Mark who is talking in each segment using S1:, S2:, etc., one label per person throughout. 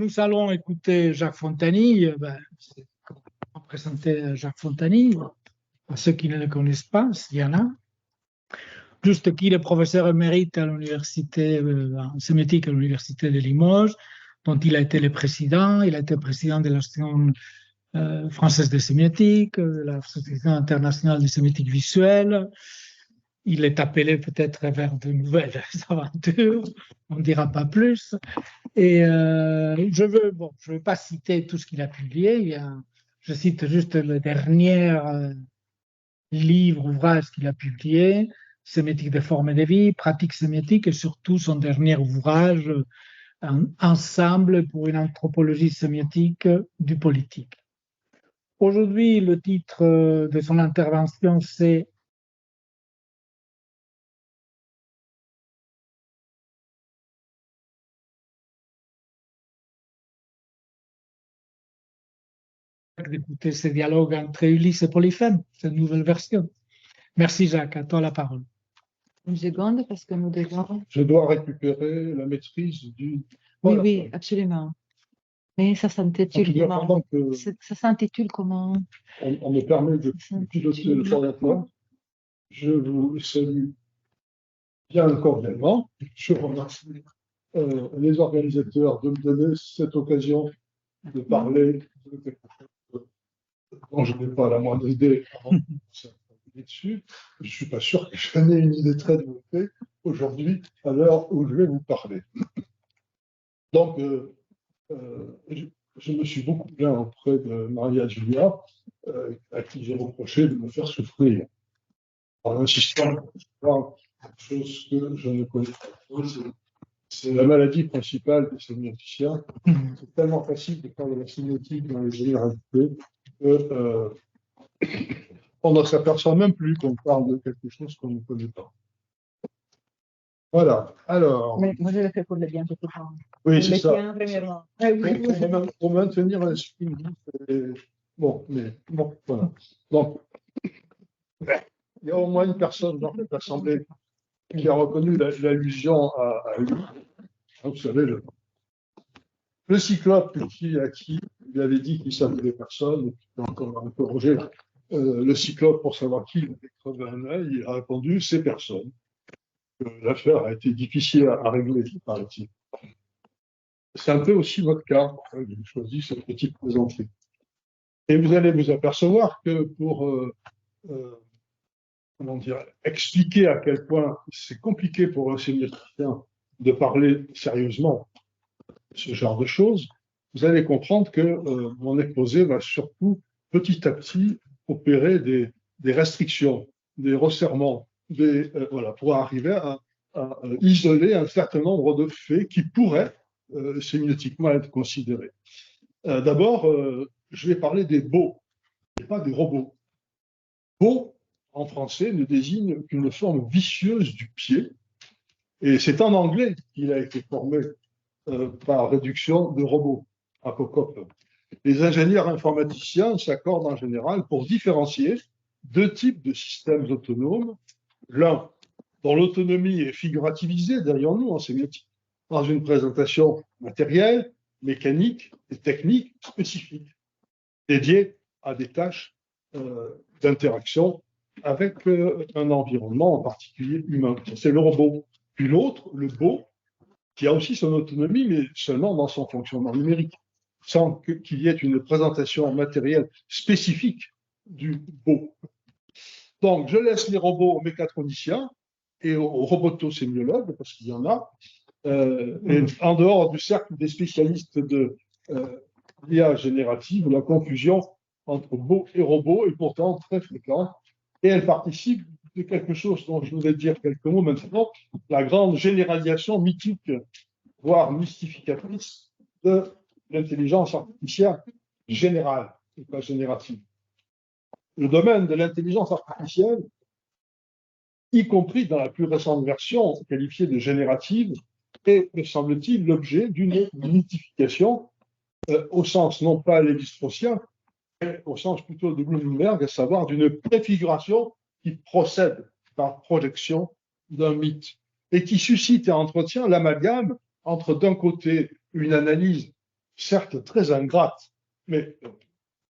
S1: nous allons écouter Jacques Fontany. On présentait Jacques Fontany à ceux qui ne le connaissent pas, s'il y en a. Juste qui est professeur émérite à l'université en sémiotique à l'université de Limoges, dont il a été le président. Il a été président de l'Association française de sémiotique, de l'Association internationale de sémiotique visuelle. Il est appelé peut-être vers de nouvelles aventures, on ne dira pas plus. Et je ne vais pas citer tout ce qu'il a publié. Je cite juste le dernier livre, ouvrage qu'il a publié, Sémiotique des formes de vie, pratique sémiotique, et surtout son dernier ouvrage, Ensemble pour une anthropologie sémiotique du politique. Aujourd'hui, le titre de son intervention, c'est d'écouter ces dialogues entre Ulysse et Polyphème, cette nouvelle version. Merci Jacques, à toi la parole.
S2: Une seconde, parce que nous devons...
S3: Je dois récupérer la maîtrise du...
S2: Oui, oui, absolument. Mais ça s'intitule comment Ça s'intitule comment
S3: On me permet de piloter le formateur. Je vous salue bien cordialement. Je remercie les organisateurs de me donner cette occasion de parler de quelque chose dont je n'ai pas la moindre idée avant de s'appuyer dessus. Je ne suis pas sûr que j'en ai une idée très développée aujourd'hui, à l'heure où je vais vous parler. Donc, je me suis beaucoup plaint auprès de Maria Julia, à qui j'ai reproché de me faire souffrir, en insistant sur quelque chose que je ne connais pas. C'est la maladie principale des sémioticiens. C'est tellement facile de parler de la sémiotique dans les généralités qu'on ne s'aperçoit même plus qu'on parle de quelque chose qu'on ne connaît pas. Voilà, alors...
S2: Mais moi, je le fais pour le bien de tout le monde.
S3: Oui, c'est ça.
S2: Premièrement.
S3: Pour maintenir un esprit. Bon, voilà. Donc, il y a au moins une personne dans cette assemblée qui a reconnu l'allusion à lui. Vous savez, le cyclope à qui il avait dit qu'il savait personne, et puis encore interrogé le cyclope pour savoir qui il avait crevé un œil, il a répondu c'est personne. L'affaire a été difficile à régler, paraît-il. C'est un peu aussi votre cas. J'ai choisi cette petite plaisanterie. Et vous allez vous apercevoir que pour expliquer à quel point c'est compliqué pour un sémioticien de parler sérieusement de ce genre de choses, vous allez comprendre que mon exposé va surtout petit à petit opérer des restrictions, des resserrements, pour arriver à isoler un certain nombre de faits qui pourraient sémiotiquement être considérés. D'abord, je vais parler des beaux, et pas des robots. Beau, en français, ne désigne qu'une forme vicieuse du pied, et c'est en anglais qu'il a été formé par réduction de robot, apocope. Les ingénieurs informaticiens s'accordent en général pour différencier deux types de systèmes autonomes. L'un, dont l'autonomie est figurativisée derrière nous en sémiotique, dans une présentation matérielle, mécanique et technique spécifique, dédiée à des tâches d'interaction avec un environnement, en particulier humain. C'est le robot. Puis l'autre, le beau, qui a aussi son autonomie, mais seulement dans son fonctionnement numérique, sans qu'il y ait une présentation matérielle spécifique du beau. Donc, je laisse les robots aux mécatroniciens et aux robotosémiologues, parce qu'il y en a, et en dehors du cercle des spécialistes de l'IA générative, la confusion entre beau et robot est pourtant très fréquente, et elle participe de quelque chose dont je voudrais dire quelques mots maintenant, la grande généralisation mythique, voire mystificatrice, de l'intelligence artificielle générale, et pas générative. Le domaine de l'intelligence artificielle, y compris dans la plus récente version qualifiée de générative, est, me semble-t-il, l'objet d'une mythification au sens non pas lévi-straussien, mais au sens plutôt de Bloomberg, à savoir d'une préfiguration qui procède par projection d'un mythe et qui suscite et entretient l'amalgame entre d'un côté une analyse certes très ingrate, mais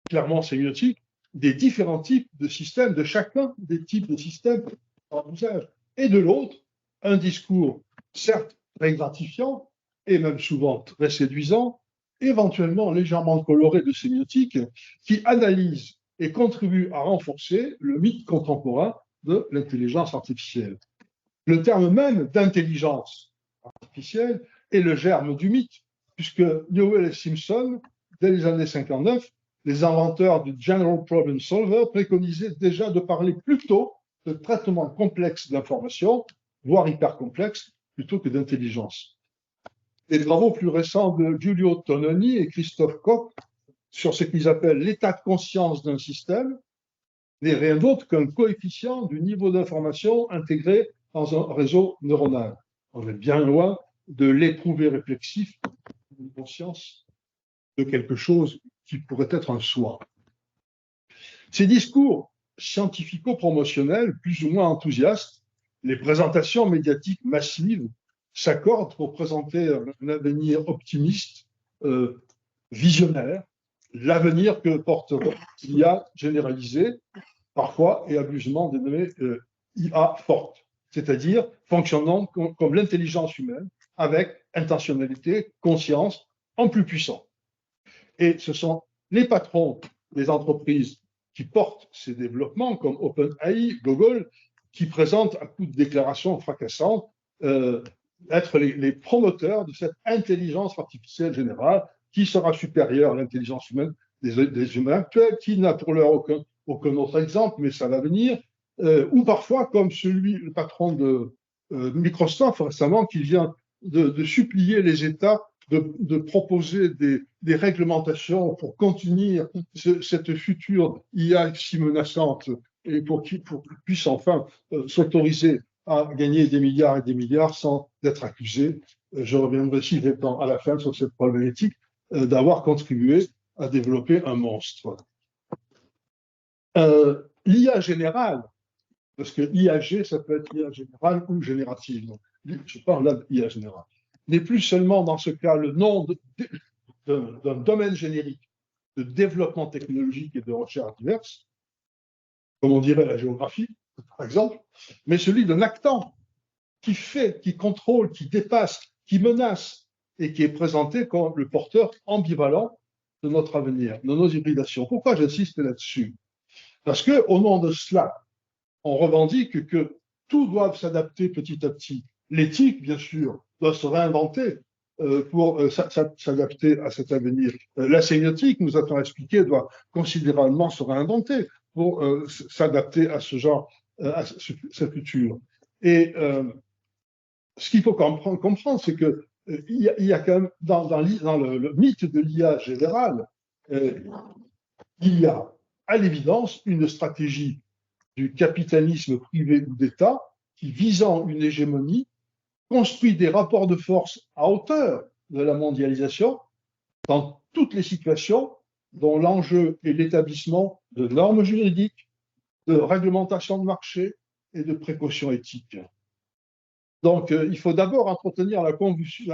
S3: clairement sémiotique, des différents types de systèmes, de chacun des types de systèmes en usage. Et de l'autre, un discours, certes très gratifiant, et même souvent très séduisant, éventuellement légèrement coloré de sémiotique, qui analyse et contribue à renforcer le mythe contemporain de l'intelligence artificielle. Le terme même d'intelligence artificielle est le germe du mythe, puisque Newell et Simpson, dès les années 59, les inventeurs du General Problem Solver, préconisaient déjà de parler plutôt de traitement complexe d'informations, voire hyper complexe, plutôt que d'intelligence. Les travaux plus récents de Giulio Tononi et Christophe Koch sur ce qu'ils appellent l'état de conscience d'un système n'est rien d'autre qu'un coefficient du niveau d'information intégré dans un réseau neuronal. On est bien loin de l'éprouvé réflexif d'une conscience de quelque chose qui pourrait être un soi. Ces discours scientifico-promotionnels, plus ou moins enthousiastes, les présentations médiatiques massives s'accordent pour présenter un avenir optimiste, visionnaire, l'avenir que porte l'IA généralisée, parfois et abusivement dénommée IA forte, c'est-à-dire fonctionnant comme l'intelligence humaine, avec intentionnalité, conscience, en plus puissant. Et ce sont les patrons des entreprises qui portent ces développements, comme OpenAI, Google, qui présentent à coup de déclarations fracassantes être les promoteurs de cette intelligence artificielle générale qui sera supérieure à l'intelligence humaine des humains actuels, qui n'a pour l'heure aucun autre exemple, mais ça va venir, ou parfois comme le patron de Microsoft récemment, qui vient de supplier les États de proposer des réglementations pour contenir cette future IA si menaçante et pour qu'ils puissent enfin s'autoriser à gagner des milliards et des milliards sans être accusés. Je reviendrai si à la fin sur cette problématique d'avoir contribué à développer un monstre. L'IA générale, parce que IAG, ça peut être IA générale ou générative. Donc, je parle là d'IA générale. N'est plus seulement dans ce cas le nom d'un domaine générique de développement technologique et de recherche diverses, comme on dirait la géographie, par exemple, mais celui d'un actant qui fait, qui contrôle, qui dépasse, qui menace et qui est présenté comme le porteur ambivalent de notre avenir, de nos hybridations. Pourquoi j'insiste là-dessus? Parce qu'au nom de cela, on revendique que tout doit s'adapter petit à petit. L'éthique, bien sûr, doit se réinventer pour s'adapter à cet avenir. La sémiotique, nous a-t-on expliqué, doit considérablement se réinventer pour s'adapter à ce genre, à ce futur. Et ce qu'il faut comprendre, c'est que il y a quand même dans le mythe de l'IA générale, il y a à l'évidence une stratégie du capitalisme privé ou d'État qui, visant une hégémonie, construit des rapports de force à hauteur de la mondialisation dans toutes les situations dont l'enjeu est l'établissement de normes juridiques, de réglementation de marché et de précautions éthiques. Donc, il faut d'abord entretenir la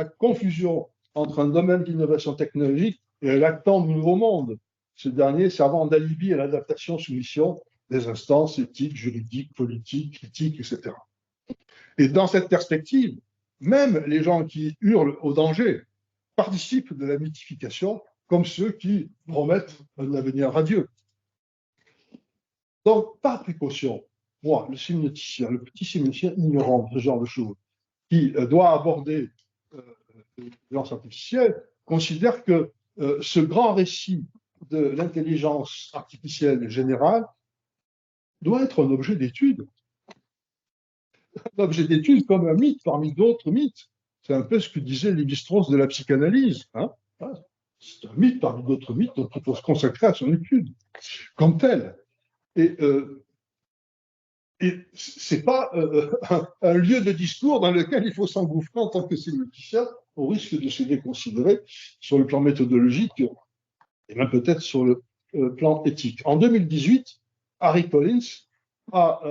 S3: confusion entre un domaine d'innovation technologique et l'actant du nouveau monde, ce dernier servant d'alibi à l'adaptation sous mission des instances éthiques, juridiques, politiques, critiques, etc. Et dans cette perspective, même les gens qui hurlent au danger participent de la mythification comme ceux qui promettent un avenir radieux. Donc, par précaution, moi, le sémioticien, le petit sémioticien ignorant de ce genre de choses, qui doit aborder l'intelligence artificielle, considère que ce grand récit de l'intelligence artificielle générale doit être un objet d'étude. Un objet d'étude comme un mythe parmi d'autres mythes. C'est un peu ce que disait Lévi-Strauss de la psychanalyse. Hein. C'est un mythe parmi d'autres mythes, donc il faut se consacrer à son étude comme tel. Et ce n'est pas un lieu de discours dans lequel il faut s'engouffrer en tant que sémioticien, au risque de se déconsidérer sur le plan méthodologique et même peut-être sur le plan éthique. En 2018, Harry Collins a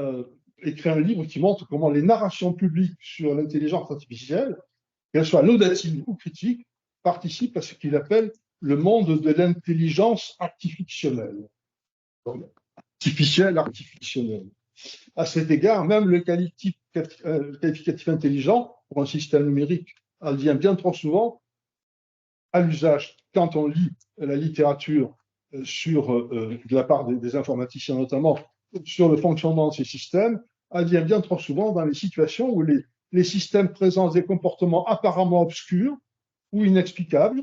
S3: écrit un livre qui montre comment les narrations publiques sur l'intelligence artificielle, qu'elles soient laudatives ou critiques, participent à ce qu'il appelle le monde de l'intelligence artificielle. Donc, artificielle. À cet égard, même le qualificatif intelligent pour un système numérique advient bien trop souvent à l'usage quand on lit la littérature de la part des informaticiens notamment, sur le fonctionnement de ces systèmes, advient bien trop souvent dans les situations où les systèmes présentent des comportements apparemment obscurs ou inexplicables.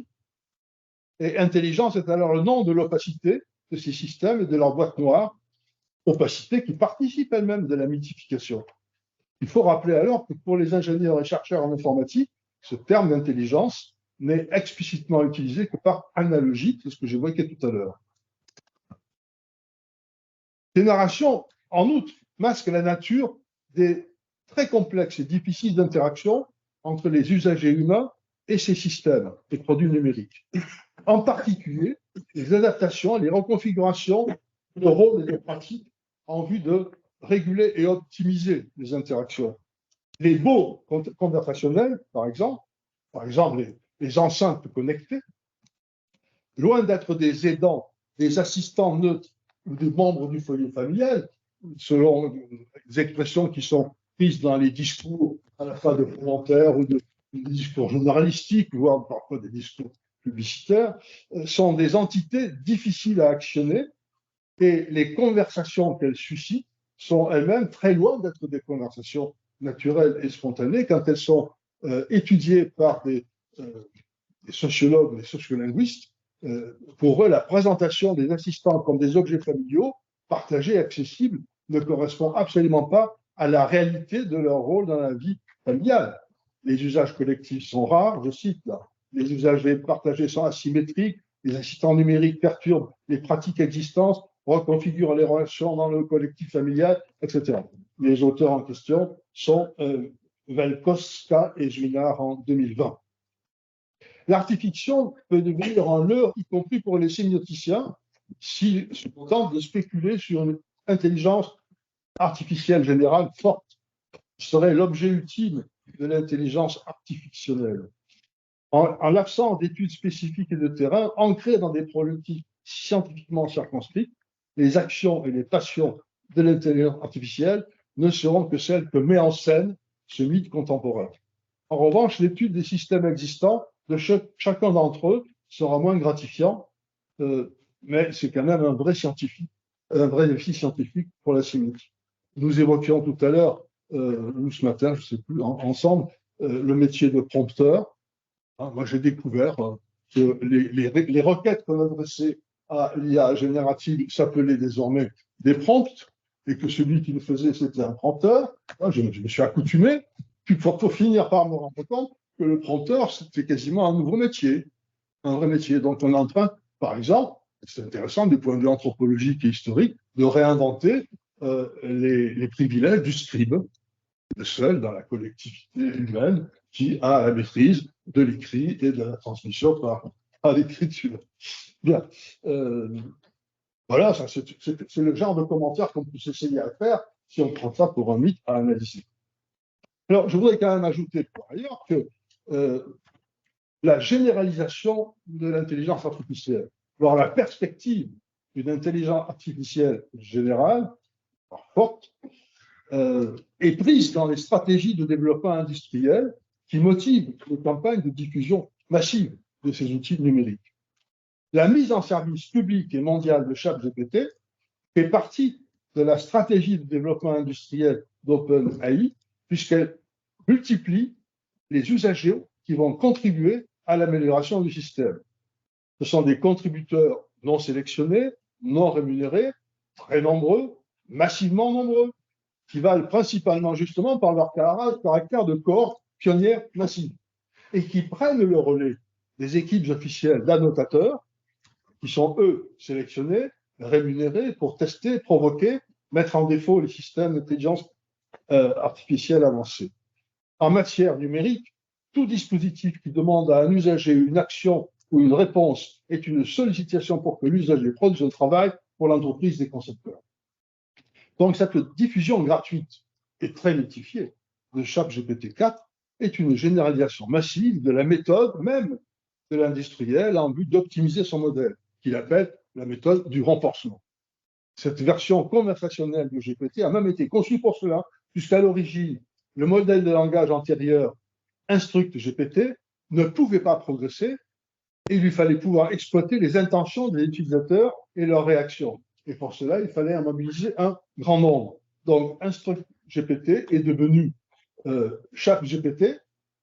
S3: Et intelligence est alors le nom de l'opacité de ces systèmes et de leur boîte noire, opacité qui participe elle-même de la mythification. Il faut rappeler alors que pour les ingénieurs et chercheurs en informatique, ce terme d'intelligence n'est explicitement utilisé que par analogie, c'est ce que j'évoquais tout à l'heure. Ces narrations, en outre, masquent la nature des très complexes et difficiles d'interactions entre les usagers humains et ces systèmes et produits numériques. En particulier, les adaptations, les reconfigurations de rôles et de pratiques en vue de réguler et optimiser les interactions. Les bots conversationnels, par exemple les enceintes connectées, loin d'être des aidants, des assistants neutres ou des membres du foyer familial, selon les expressions qui sont prises dans les discours à la fois de commentaires ou des discours journalistiques, voire parfois des discours publicitaires, sont des entités difficiles à actionner et les conversations qu'elles suscitent sont elles-mêmes très loin d'être des conversations naturelles et spontanées quand elles sont étudiées par des sociologues, des sociolinguistes. Pour eux, la présentation des assistants comme des objets familiaux, partagés, accessibles, ne correspond absolument pas à la réalité de leur rôle dans la vie familiale. Les usages collectifs sont rares, je cite là. Les usages partagés sont asymétriques, les assistants numériques perturbent les pratiques existantes, reconfigurent les relations dans le collectif familial, etc. Les auteurs en question sont Velkoska et Juinard en 2020. L'artifiction peut devenir un leurre, y compris pour les sémioticiens, s'ils se contentent de spéculer sur une intelligence artificielle générale forte, qui serait l'objet ultime de l'intelligence artificielle. En l'absence d'études spécifiques et de terrain ancrées dans des problématiques scientifiquement circonscrites, les actions et les passions de l'intelligence artificielle ne seront que celles que met en scène ce mythe contemporain. En revanche, l'étude des systèmes existants de chacun d'entre eux sera moins gratifiant, mais c'est quand même un vrai défi scientifique pour la sémiotique. Nous évoquions tout à l'heure, nous ce matin, je ne sais plus, ensemble, le métier de prompteur. Moi, j'ai découvert que les requêtes qu'on adressait à l'IA générative s'appelaient désormais des prompts, et que celui qui le faisait, c'était un prompteur. Je me suis accoutumé, puis pour finir par me rendre compte que le prompteur, c'était quasiment un nouveau métier, un vrai métier. Donc, on est en train, par exemple, c'est intéressant du point de vue anthropologique et historique, de réinventer les privilèges du scribe, le seul dans la collectivité humaine qui a la maîtrise de l'écrit et de la transmission par l'écriture. Bien. Voilà, c'est le genre de commentaire qu'on peut s'essayer à faire si on prend ça pour un mythe à analyser. Alors, je voudrais quand même ajouter par ailleurs que la généralisation de l'intelligence artificielle, voire la perspective d'une intelligence artificielle générale, forte, est prise dans les stratégies de développement industriel qui motivent les campagnes de diffusion massive de ces outils numériques. La mise en service public et mondial de ChatGPT fait partie de la stratégie de développement industriel d'OpenAI, puisqu'elle multiplie les usagers qui vont contribuer à l'amélioration du système. Ce sont des contributeurs non sélectionnés, non rémunérés, très nombreux, massivement nombreux, qui valent principalement justement par leur caractère de cohorte pionnière massive, et qui prennent le relais des équipes officielles d'annotateurs, qui sont eux sélectionnés, rémunérés pour tester, provoquer, mettre en défaut les systèmes d'intelligence artificielle avancés. En matière numérique, tout dispositif qui demande à un usager une action ou une réponse est une sollicitation pour que l'usager produise un travail pour l'entreprise des concepteurs. Donc, cette diffusion gratuite et très mythifiée de ChatGPT 4 est une généralisation massive de la méthode même de l'industriel en vue d'optimiser son modèle, qu'il appelle la méthode du renforcement. Cette version conversationnelle de GPT a même été conçue pour cela, puisqu'à l'origine, le modèle de langage antérieur, Instruct GPT, ne pouvait pas progresser et il lui fallait pouvoir exploiter les intentions des utilisateurs et leurs réactions. Et pour cela, il fallait en mobiliser un grand nombre. Donc, Instruct GPT est devenu Chat GPT,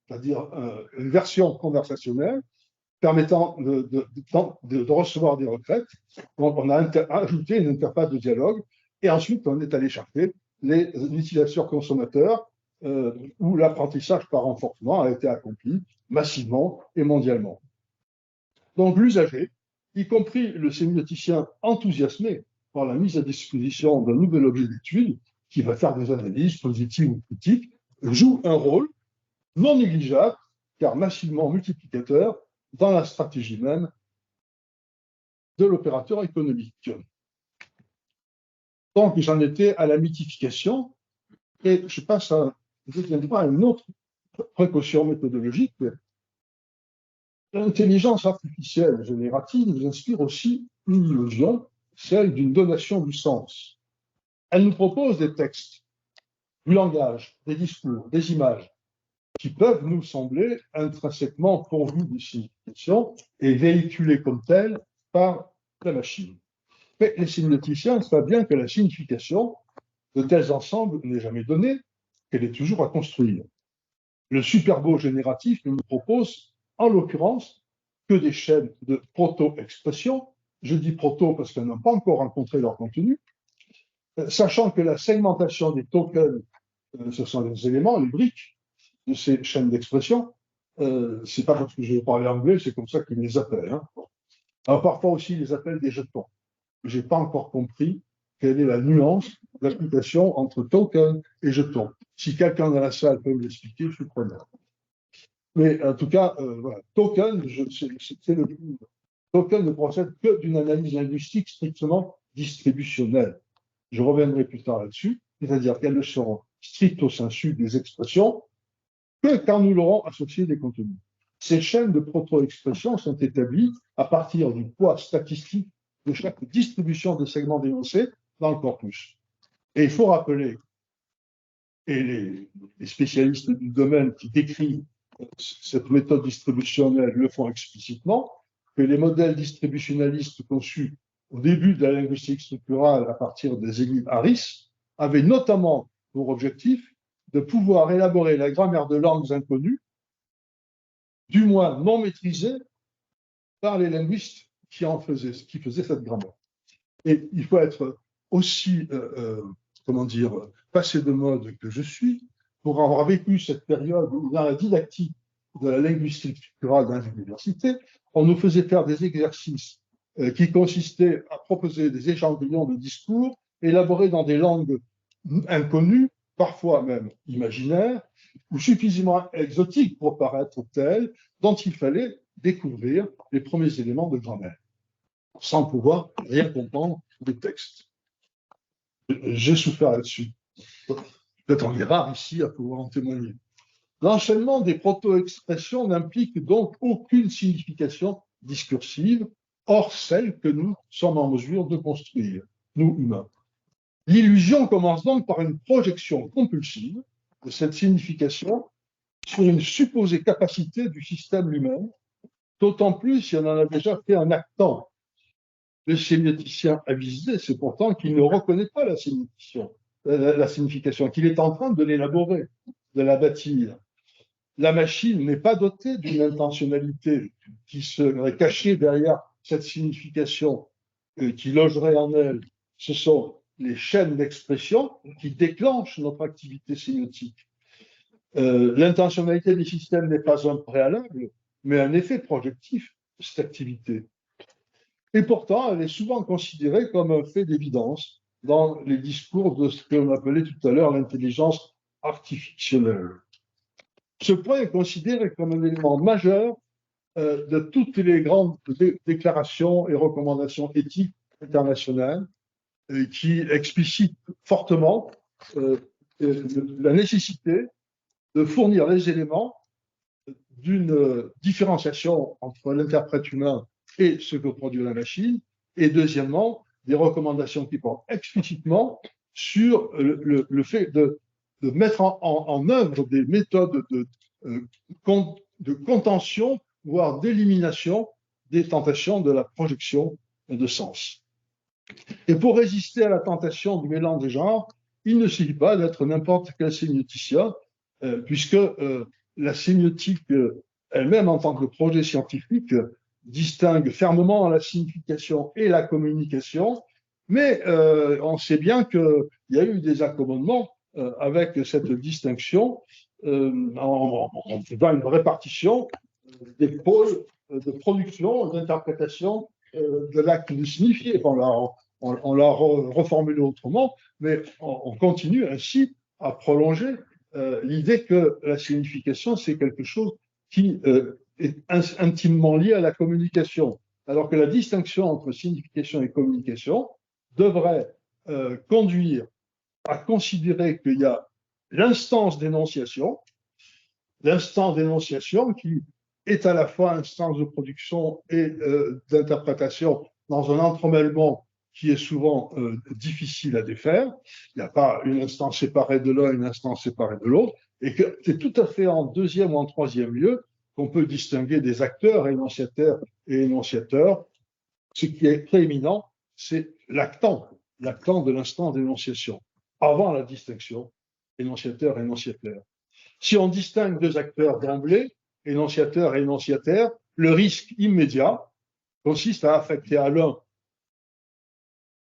S3: c'est-à-dire une version conversationnelle permettant de recevoir des requêtes. Donc, on a ajouté une interface de dialogue et ensuite, on est allé chercher les utilisateurs consommateurs où l'apprentissage par renforcement a été accompli massivement et mondialement. Donc, l'usager, y compris le sémioticien enthousiasmé par la mise à disposition d'un nouvel objet d'étude qui va faire des analyses positives ou critiques, joue un rôle non négligeable, car massivement multiplicateur, dans la stratégie même de l'opérateur économique. Donc, j'en étais à la mythification, et je passe à une autre précaution méthodologique. L'intelligence artificielle générative nous inspire aussi une illusion, celle d'une donation du sens. Elle nous propose des textes, du langage, des discours, des images, qui peuvent nous sembler intrinsèquement pourvus de signification et véhiculés comme tels par la machine. Mais les sémioticiens savent bien que la signification de tels ensembles n'est jamais donnée, qu'elle est toujours à construire. Le superbeau génératif ne nous propose, en l'occurrence, que des chaînes de proto-expression. Je dis proto parce qu'elles n'ont pas encore rencontré leur contenu, sachant que la segmentation des tokens, ce sont les éléments, les briques, de ces chaînes d'expression. C'est pas parce que je parle anglais, c'est comme ça qu'ils les appellent. Hein. Alors parfois aussi, ils les appellent des jetons. Je n'ai pas encore compris quelle est la nuance d'application entre token et jeton. Si quelqu'un dans la salle peut me l'expliquer, je suis preneur. Mais en tout cas, voilà. Token, token ne procède que d'une analyse linguistique strictement distributionnelle. Je reviendrai plus tard là-dessus, c'est-à-dire qu'elles ne seront stricto sensu des expressions que quand nous l'aurons associé des contenus. Ces chaînes de proto-expression sont établies à partir du poids statistique de chaque distribution de segments d'énoncés dans le corpus. Et il faut rappeler, et les spécialistes du domaine qui décrivent cette méthode distributionnelle le font explicitement, que les modèles distributionnalistes conçus au début de la linguistique structurale à partir des élites Harris avaient notamment pour objectif de pouvoir élaborer la grammaire de langues inconnues, du moins non maîtrisée par les linguistes qui faisaient cette grammaire. Et il faut être aussi, passé de mode que je suis, pour avoir vécu cette période où, dans la didactique de la linguistique structurale dans les universités, on nous faisait faire des exercices qui consistaient à proposer des échantillons de discours élaborés dans des langues inconnues, parfois même imaginaires, ou suffisamment exotiques pour paraître telles, dont il fallait découvrir les premiers éléments de grammaire, sans pouvoir rien comprendre des textes. J'ai souffert là-dessus. Peut-être on est rare ici à pouvoir en témoigner. L'enchaînement des proto-expressions n'implique donc aucune signification discursive, hors celle que nous sommes en mesure de construire, nous humains. L'illusion commence donc par une projection compulsive de cette signification sur une supposée capacité du système lui-même, d'autant plus si on en a déjà fait un actant. Le sémioticien avisé, c'est pourtant qu'il ne reconnaît pas la signification, qu'il est en train de l'élaborer, de la bâtir. La machine n'est pas dotée d'une intentionnalité qui serait cachée derrière cette signification qui logerait en elle. Ce sont les chaînes d'expression qui déclenchent notre activité sémiotique. L'intentionnalité des systèmes n'est pas un préalable, mais un effet projectif de cette activité. Et pourtant, elle est souvent considérée comme un fait d'évidence dans les discours de ce qu'on appelait tout à l'heure l'intelligence artificielle. Ce point est considéré comme un élément majeur de toutes les grandes déclarations et recommandations éthiques internationales qui explicitent fortement la nécessité de fournir les éléments d'une différenciation entre l'interprète humain et ce que produit la machine, et deuxièmement, des recommandations qui portent explicitement sur le fait de mettre en œuvre des méthodes de contention, voire d'élimination des tentations de la projection de sens. Et pour résister à la tentation du mélange des genres, il ne suffit pas d'être n'importe quel sémioticien, puisque la sémiotique elle-même, en tant que projet scientifique, distingue fermement la signification et la communication, mais on sait bien qu'il y a eu des accommodements avec cette distinction en faisant une répartition des pôles de production, d'interprétation de l'acte de signifier. On l'a reformulé autrement, mais on continue ainsi à prolonger l'idée que la signification, c'est quelque chose qui est intimement lié à la communication, alors que la distinction entre signification et communication devrait conduire à considérer qu'il y a l'instance d'énonciation qui est à la fois instance de production et d'interprétation dans un entremêlement qui est souvent difficile à défaire. Il n'y a pas une instance séparée de l'un, une instance séparée de l'autre, et que c'est tout à fait en deuxième ou en troisième lieu qu'on peut distinguer des acteurs, énonciateurs et énonciateurs. Ce qui est prééminent, c'est l'actant de l'instance d'énonciation, avant la distinction énonciateur-énonciateur. Si on distingue deux acteurs d'emblée, énonciateur et énonciataire, le risque immédiat consiste à affecter à l'un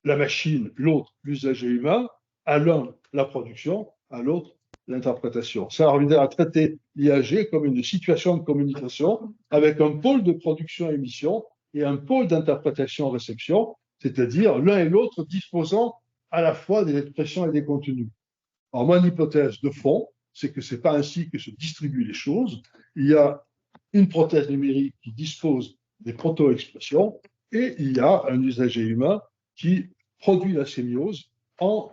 S3: la machine, l'autre l'usager humain, à l'un la production, à l'autre l'interprétation. Ça revient à traiter l'IAG comme une situation de communication avec un pôle de production-émission et un pôle d'interprétation-réception, c'est-à-dire l'un et l'autre disposant à la fois des expressions et des contenus. Alors, mon hypothèse de fond, c'est que ce n'est pas ainsi que se distribuent les choses. Il y a une prothèse numérique qui dispose des proto-expressions et il y a un usager humain qui produit la sémiose en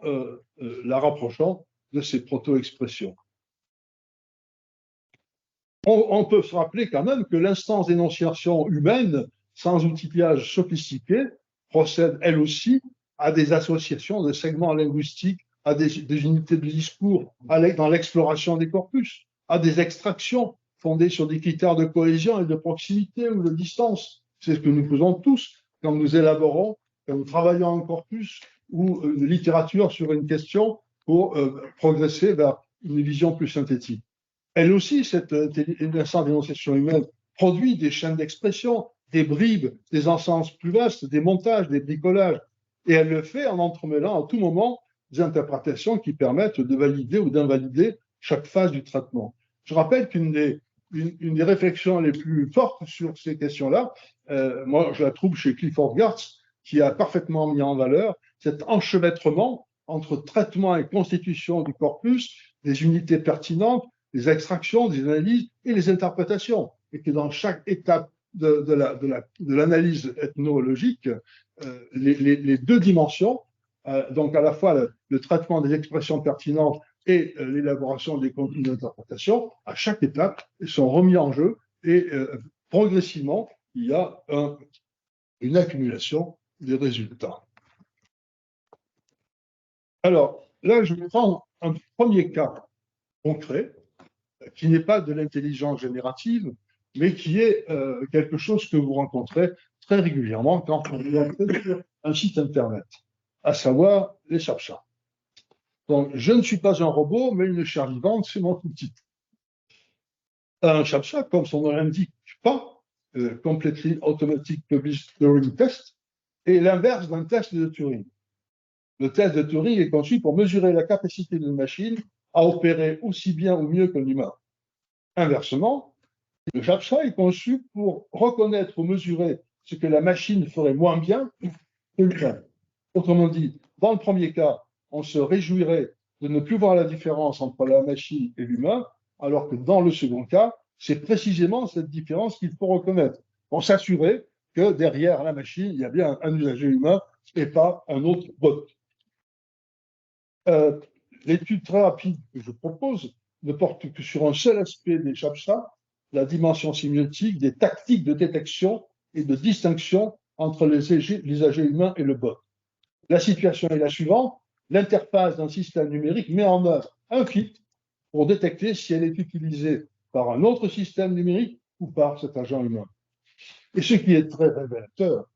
S3: la rapprochant de ces proto-expressions. On peut se rappeler quand même que l'instance d'énonciation humaine, sans outillage sophistiqué, procède elle aussi à des associations de segments linguistiques, à des unités de discours, dans l'exploration des corpus, à des extractions fondées sur des critères de cohésion et de proximité ou de distance. C'est ce que nous faisons tous quand nous élaborons, quand nous travaillons un corpus ou une littérature sur une question pour progresser vers une vision plus synthétique. Elle aussi, cette instance d'énonciation humaine, produit des chaînes d'expression, des bribes, des ensembles plus vastes, des montages, des bricolages. Et elle le fait en entremêlant à tout moment des interprétations qui permettent de valider ou d'invalider chaque phase du traitement. Je rappelle qu'une des réflexions les plus fortes sur ces questions-là, moi je la trouve chez Clifford Geertz, qui a parfaitement mis en valeur cet enchevêtrement entre traitement et constitution du corpus, des unités pertinentes, des extractions, des analyses et les interprétations. Et que dans chaque étape de l'analyse ethnologique, les deux dimensions, donc à la fois le traitement des expressions pertinentes et l'élaboration des contenus d'interprétation, à chaque étape, sont remis en jeu et progressivement, il y a une accumulation des résultats. Alors, là, je vais prendre un premier cas concret qui n'est pas de l'intelligence générative, mais qui est quelque chose que vous rencontrez très régulièrement quand vous entrez sur un site Internet, à savoir les CAPTCHA. Donc, je ne suis pas un robot, mais une chair vivante, c'est mon outil. Un CAPTCHA, comme son nom l'indique pas, Completely Automatic Published Turing Test, est l'inverse d'un test de Turing. Le test de Turing est conçu pour mesurer la capacité d'une machine à opérer aussi bien ou mieux que l'humain. Inversement, le CAPTCHA est conçu pour reconnaître ou mesurer ce que la machine ferait moins bien que l'humain. Autrement dit, dans le premier cas, on se réjouirait de ne plus voir la différence entre la machine et l'humain, alors que dans le second cas, c'est précisément cette différence qu'il faut reconnaître. On s'assurer que derrière la machine, il y a bien un usager humain et pas un autre bot. L'étude très rapide que je propose ne porte que sur un seul aspect des CAPTCHA, la dimension sémiotique des tactiques de détection et de distinction entre les agents humains et le bot. La situation est la suivante. L'interface d'un système numérique met en œuvre un filtre pour détecter si elle est utilisée par un autre système numérique ou par cet agent humain. Et ce qui est très révélateur,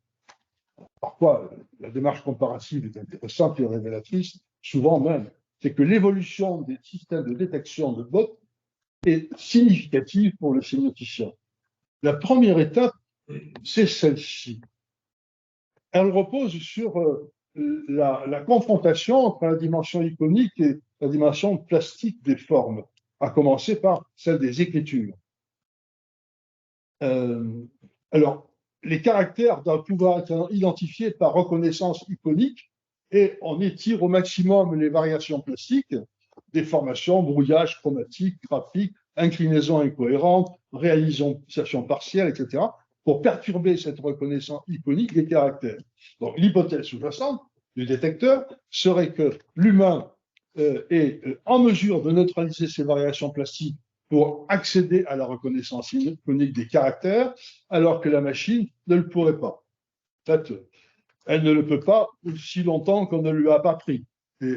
S3: parfois la démarche comparative est intéressante et révélatrice, souvent même, c'est que l'évolution des systèmes de détection de bots est significative pour le sémioticien. La première étape, c'est celle-ci. Elle repose sur la confrontation entre la dimension iconique et la dimension plastique des formes, à commencer par celle des écritures. Alors, les caractères doivent pouvoir être identifiés par reconnaissance iconique et on étire au maximum les variations plastiques, déformation, brouillage chromatique, graphique, inclinaison incohérente, réalisation partielle, etc., pour perturber cette reconnaissance iconique des caractères. Donc, l'hypothèse sous-jacente du détecteur serait que l'humain est en mesure de neutraliser ces variations plastiques pour accéder à la reconnaissance iconique des caractères, alors que la machine ne le pourrait pas. En fait, elle ne le peut pas aussi longtemps qu'on ne lui a pas pris. Et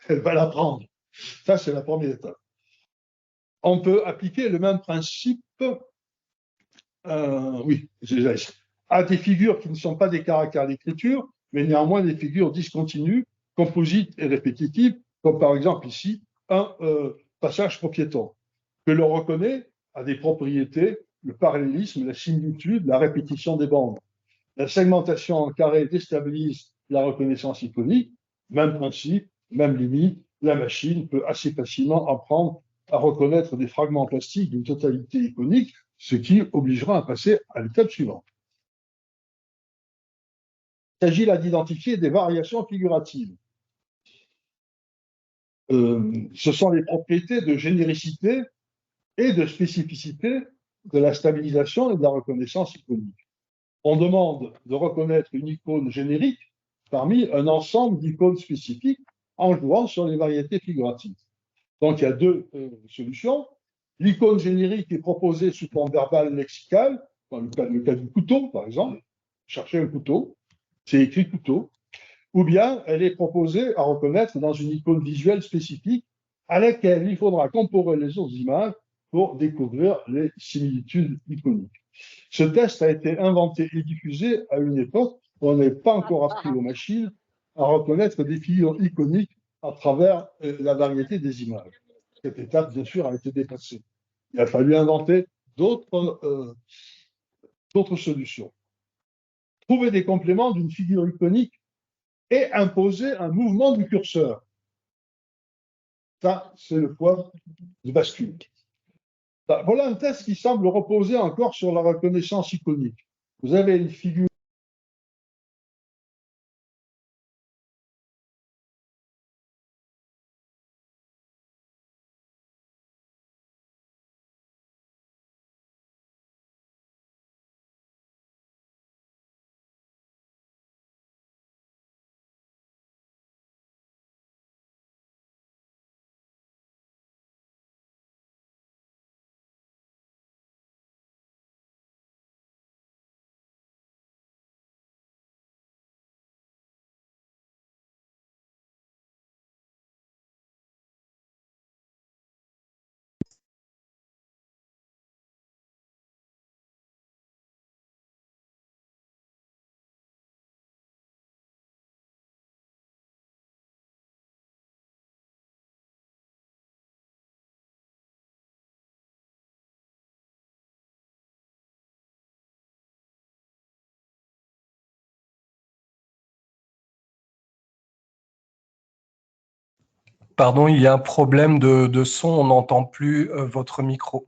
S3: elle va l'apprendre. Ça, c'est la première étape. On peut appliquer le même principe oui, à des figures qui ne sont pas des caractères d'écriture, mais néanmoins des figures discontinues, composites et répétitives, comme par exemple ici un passage pour piéton, que l'on reconnaît à des propriétés, le parallélisme, la similitude, la répétition des bandes. La segmentation en carré déstabilise la reconnaissance iconique, même principe, même limite, la machine peut assez facilement apprendre à reconnaître des fragments plastiques d'une totalité iconique, ce qui obligera à passer à l'étape suivante. Il s'agit là d'identifier des variations figuratives. Ce sont les propriétés de généricité et de spécificité de la stabilisation et de la reconnaissance iconique. On demande de reconnaître une icône générique parmi un ensemble d'icônes spécifiques en jouant sur les variétés figuratives. Donc, il y a deux solutions. L'icône générique est proposée sous forme verbale lexicale, dans le cas du couteau, par exemple. Cherchez un couteau, c'est écrit couteau. Ou bien, elle est proposée à reconnaître dans une icône visuelle spécifique à laquelle il faudra comparer les autres images pour découvrir les similitudes iconiques. Ce test a été inventé et diffusé à une époque où on n'avait pas encore appris aux machines à reconnaître des figures iconiques à travers la variété des images. Cette étape, bien sûr, a été dépassée. Il a fallu inventer d'autres solutions. Trouver des compléments d'une figure iconique et imposer un mouvement du curseur. Ça, c'est le point de bascule. Voilà un test qui semble reposer encore sur la reconnaissance iconique. Vous avez une figure
S4: Pardon, il y a un problème de son, on n'entend plus votre micro.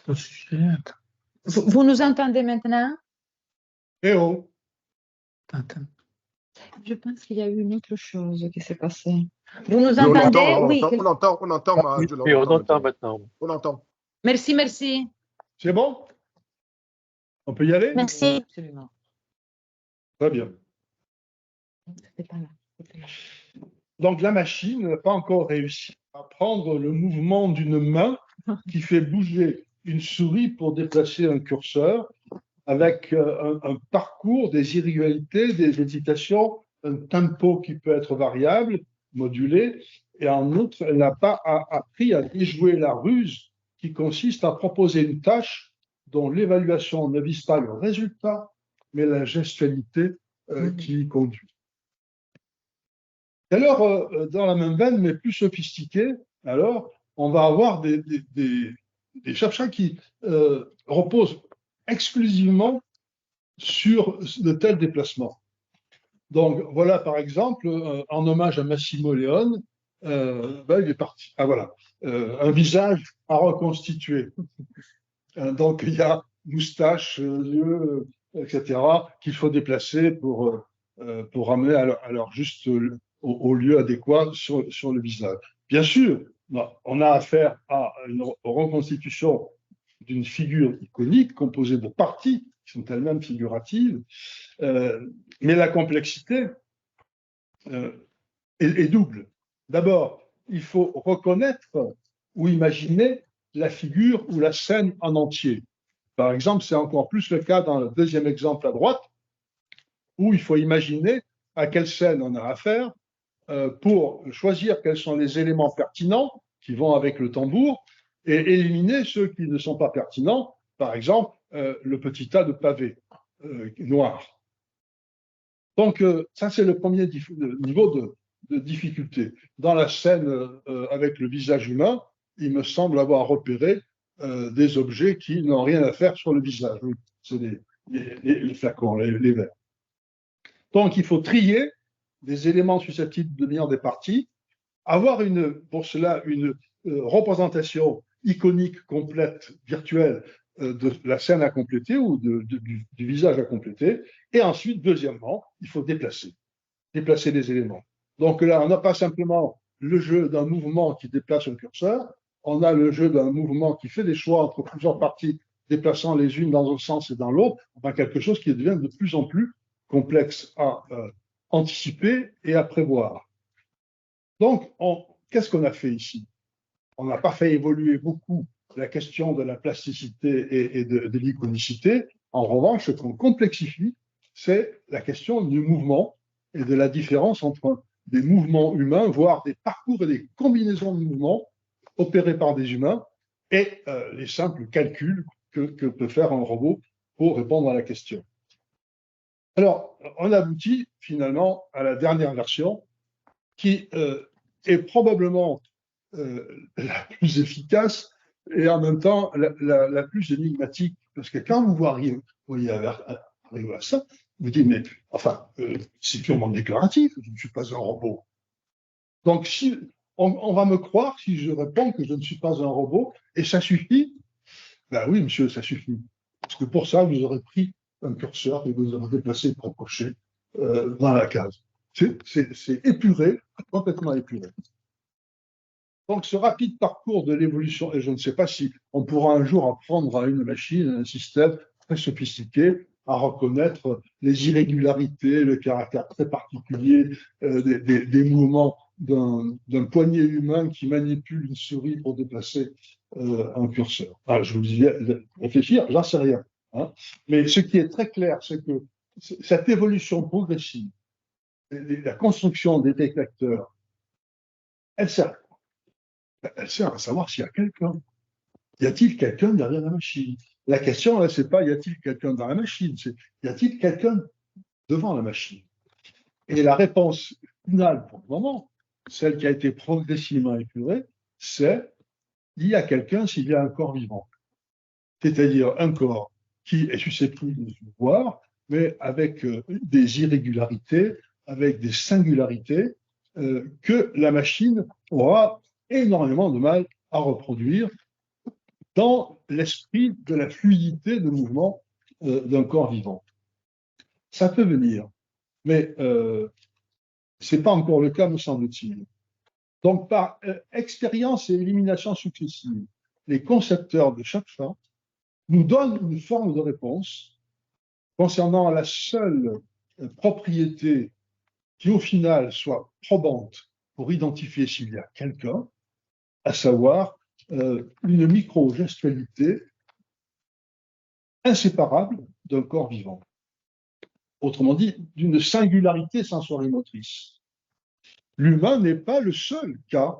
S2: Vous nous entendez maintenant?
S3: Eh oh,
S2: Je pense qu'il y a eu une autre chose qui s'est passée. Vous nous
S5: Oui,
S2: entendez? Oui.
S5: on entend, je
S6: Oui, on
S5: l'entends
S6: entend maintenant.
S5: On entend.
S2: Merci, merci.
S3: c'est bon? On peut y aller?
S2: Merci. Absolument.
S3: Très bien.
S2: C'était pas là.
S3: Donc la machine n'a pas encore réussi à prendre le mouvement d'une main qui fait bouger une souris pour déplacer un curseur avec un parcours, des irrégularités, des hésitations, un tempo qui peut être variable, modulé, et en outre, elle n'a pas appris à déjouer la ruse qui consiste à proposer une tâche dont l'évaluation ne vise pas le résultat, mais la gestualité qui y conduit. Et alors, dans la même veine, mais plus sophistiquée, alors, on va avoir des chercheurs qui reposent exclusivement sur de tels déplacements. Donc, voilà, par exemple, en hommage à Massimo Leone, il est parti. Ah, voilà, un visage à reconstituer. Donc, il y a moustache, yeux, etc., qu'il faut déplacer pour ramener à leur juste au lieu adéquat sur le visage. Bien sûr, on a affaire à une reconstitution d'une figure iconique composée de parties qui sont elles-mêmes figuratives, mais la complexité est double. D'abord, il faut reconnaître ou imaginer la figure ou la scène en entier. Par exemple, c'est encore plus le cas dans le deuxième exemple à droite, où il faut imaginer à quelle scène on a affaire pour choisir quels sont les éléments pertinents qui vont avec le tambour et éliminer ceux qui ne sont pas pertinents, par exemple le petit tas de pavés noirs. Donc ça, c'est le premier niveau de difficulté. Dans la scène avec le visage humain, il me semble avoir repéré des objets qui n'ont rien à faire sur le visage. C'est les flacons, les verres. Donc il faut trier des éléments susceptibles de devenir des parties, avoir pour cela une représentation iconique complète, virtuelle, de la scène à compléter ou du visage à compléter. Et ensuite, deuxièmement, il faut déplacer les éléments. Donc là, on n'a pas simplement le jeu d'un mouvement qui déplace un curseur, on a le jeu d'un mouvement qui fait des choix entre plusieurs parties, déplaçant les unes dans un sens et dans l'autre, enfin quelque chose qui devient de plus en plus complexe à anticiper et à prévoir. Donc, qu'est-ce qu'on a fait ici? On n'a pas fait évoluer beaucoup la question de la plasticité et de l'iconicité. En revanche, ce qu'on complexifie, c'est la question du mouvement et de la différence entre des mouvements humains, voire des parcours et des combinaisons de mouvements opérés par des humains et les simples calculs que peut faire un robot pour répondre à la question. Alors, on aboutit finalement à la dernière version qui est probablement la plus efficace et en même temps la plus énigmatique. Parce que quand vous voyez arriver à ça, vous dites, mais enfin, c'est purement déclaratif, je ne suis pas un robot. Donc, si on va me croire si je réponds que je ne suis pas un robot, et ça suffit? Ben oui, monsieur, ça suffit. Parce que pour ça, vous aurez pris un curseur et vous aurez déplacé pour cocher dans la case. C'est épuré, complètement épuré. Donc, ce rapide parcours de l'évolution, et je ne sais pas si on pourra un jour apprendre à une machine, un système très sophistiqué, à reconnaître les irrégularités, le caractère très particulier des mouvements d'un poignet humain qui manipule une souris pour déplacer un curseur. Alors, je vous dis, réfléchir, j'en sais rien. Hein. Mais ce qui est très clair, c'est que cette évolution progressive, la construction des détecteurs, elle sert à savoir s'il y a quelqu'un. Y a-t-il quelqu'un derrière la machine? La question, là, c'est pas y a-t-il quelqu'un dans la machine, c'est y a-t-il quelqu'un devant la machine? Et la réponse finale pour le moment, celle qui a été progressivement épurée, c'est il y a quelqu'un s'il y a un corps vivant. C'est-à-dire un corps qui est susceptible de se voir, mais avec des irrégularités, avec des singularités que la machine aura énormément de mal à reproduire dans l'esprit de la fluidité de mouvement d'un corps vivant. Ça peut venir, mais ce n'est pas encore le cas, me semble-t-il. Donc, par expérience et élimination successive, les concepteurs de chaque chat nous donnent une forme de réponse concernant la seule propriété qui, au final, soit probante pour identifier s'il y a quelqu'un, à savoir une micro-gestualité inséparable d'un corps vivant. Autrement dit, d'une singularité sensorimotrice. L'humain n'est pas le seul cas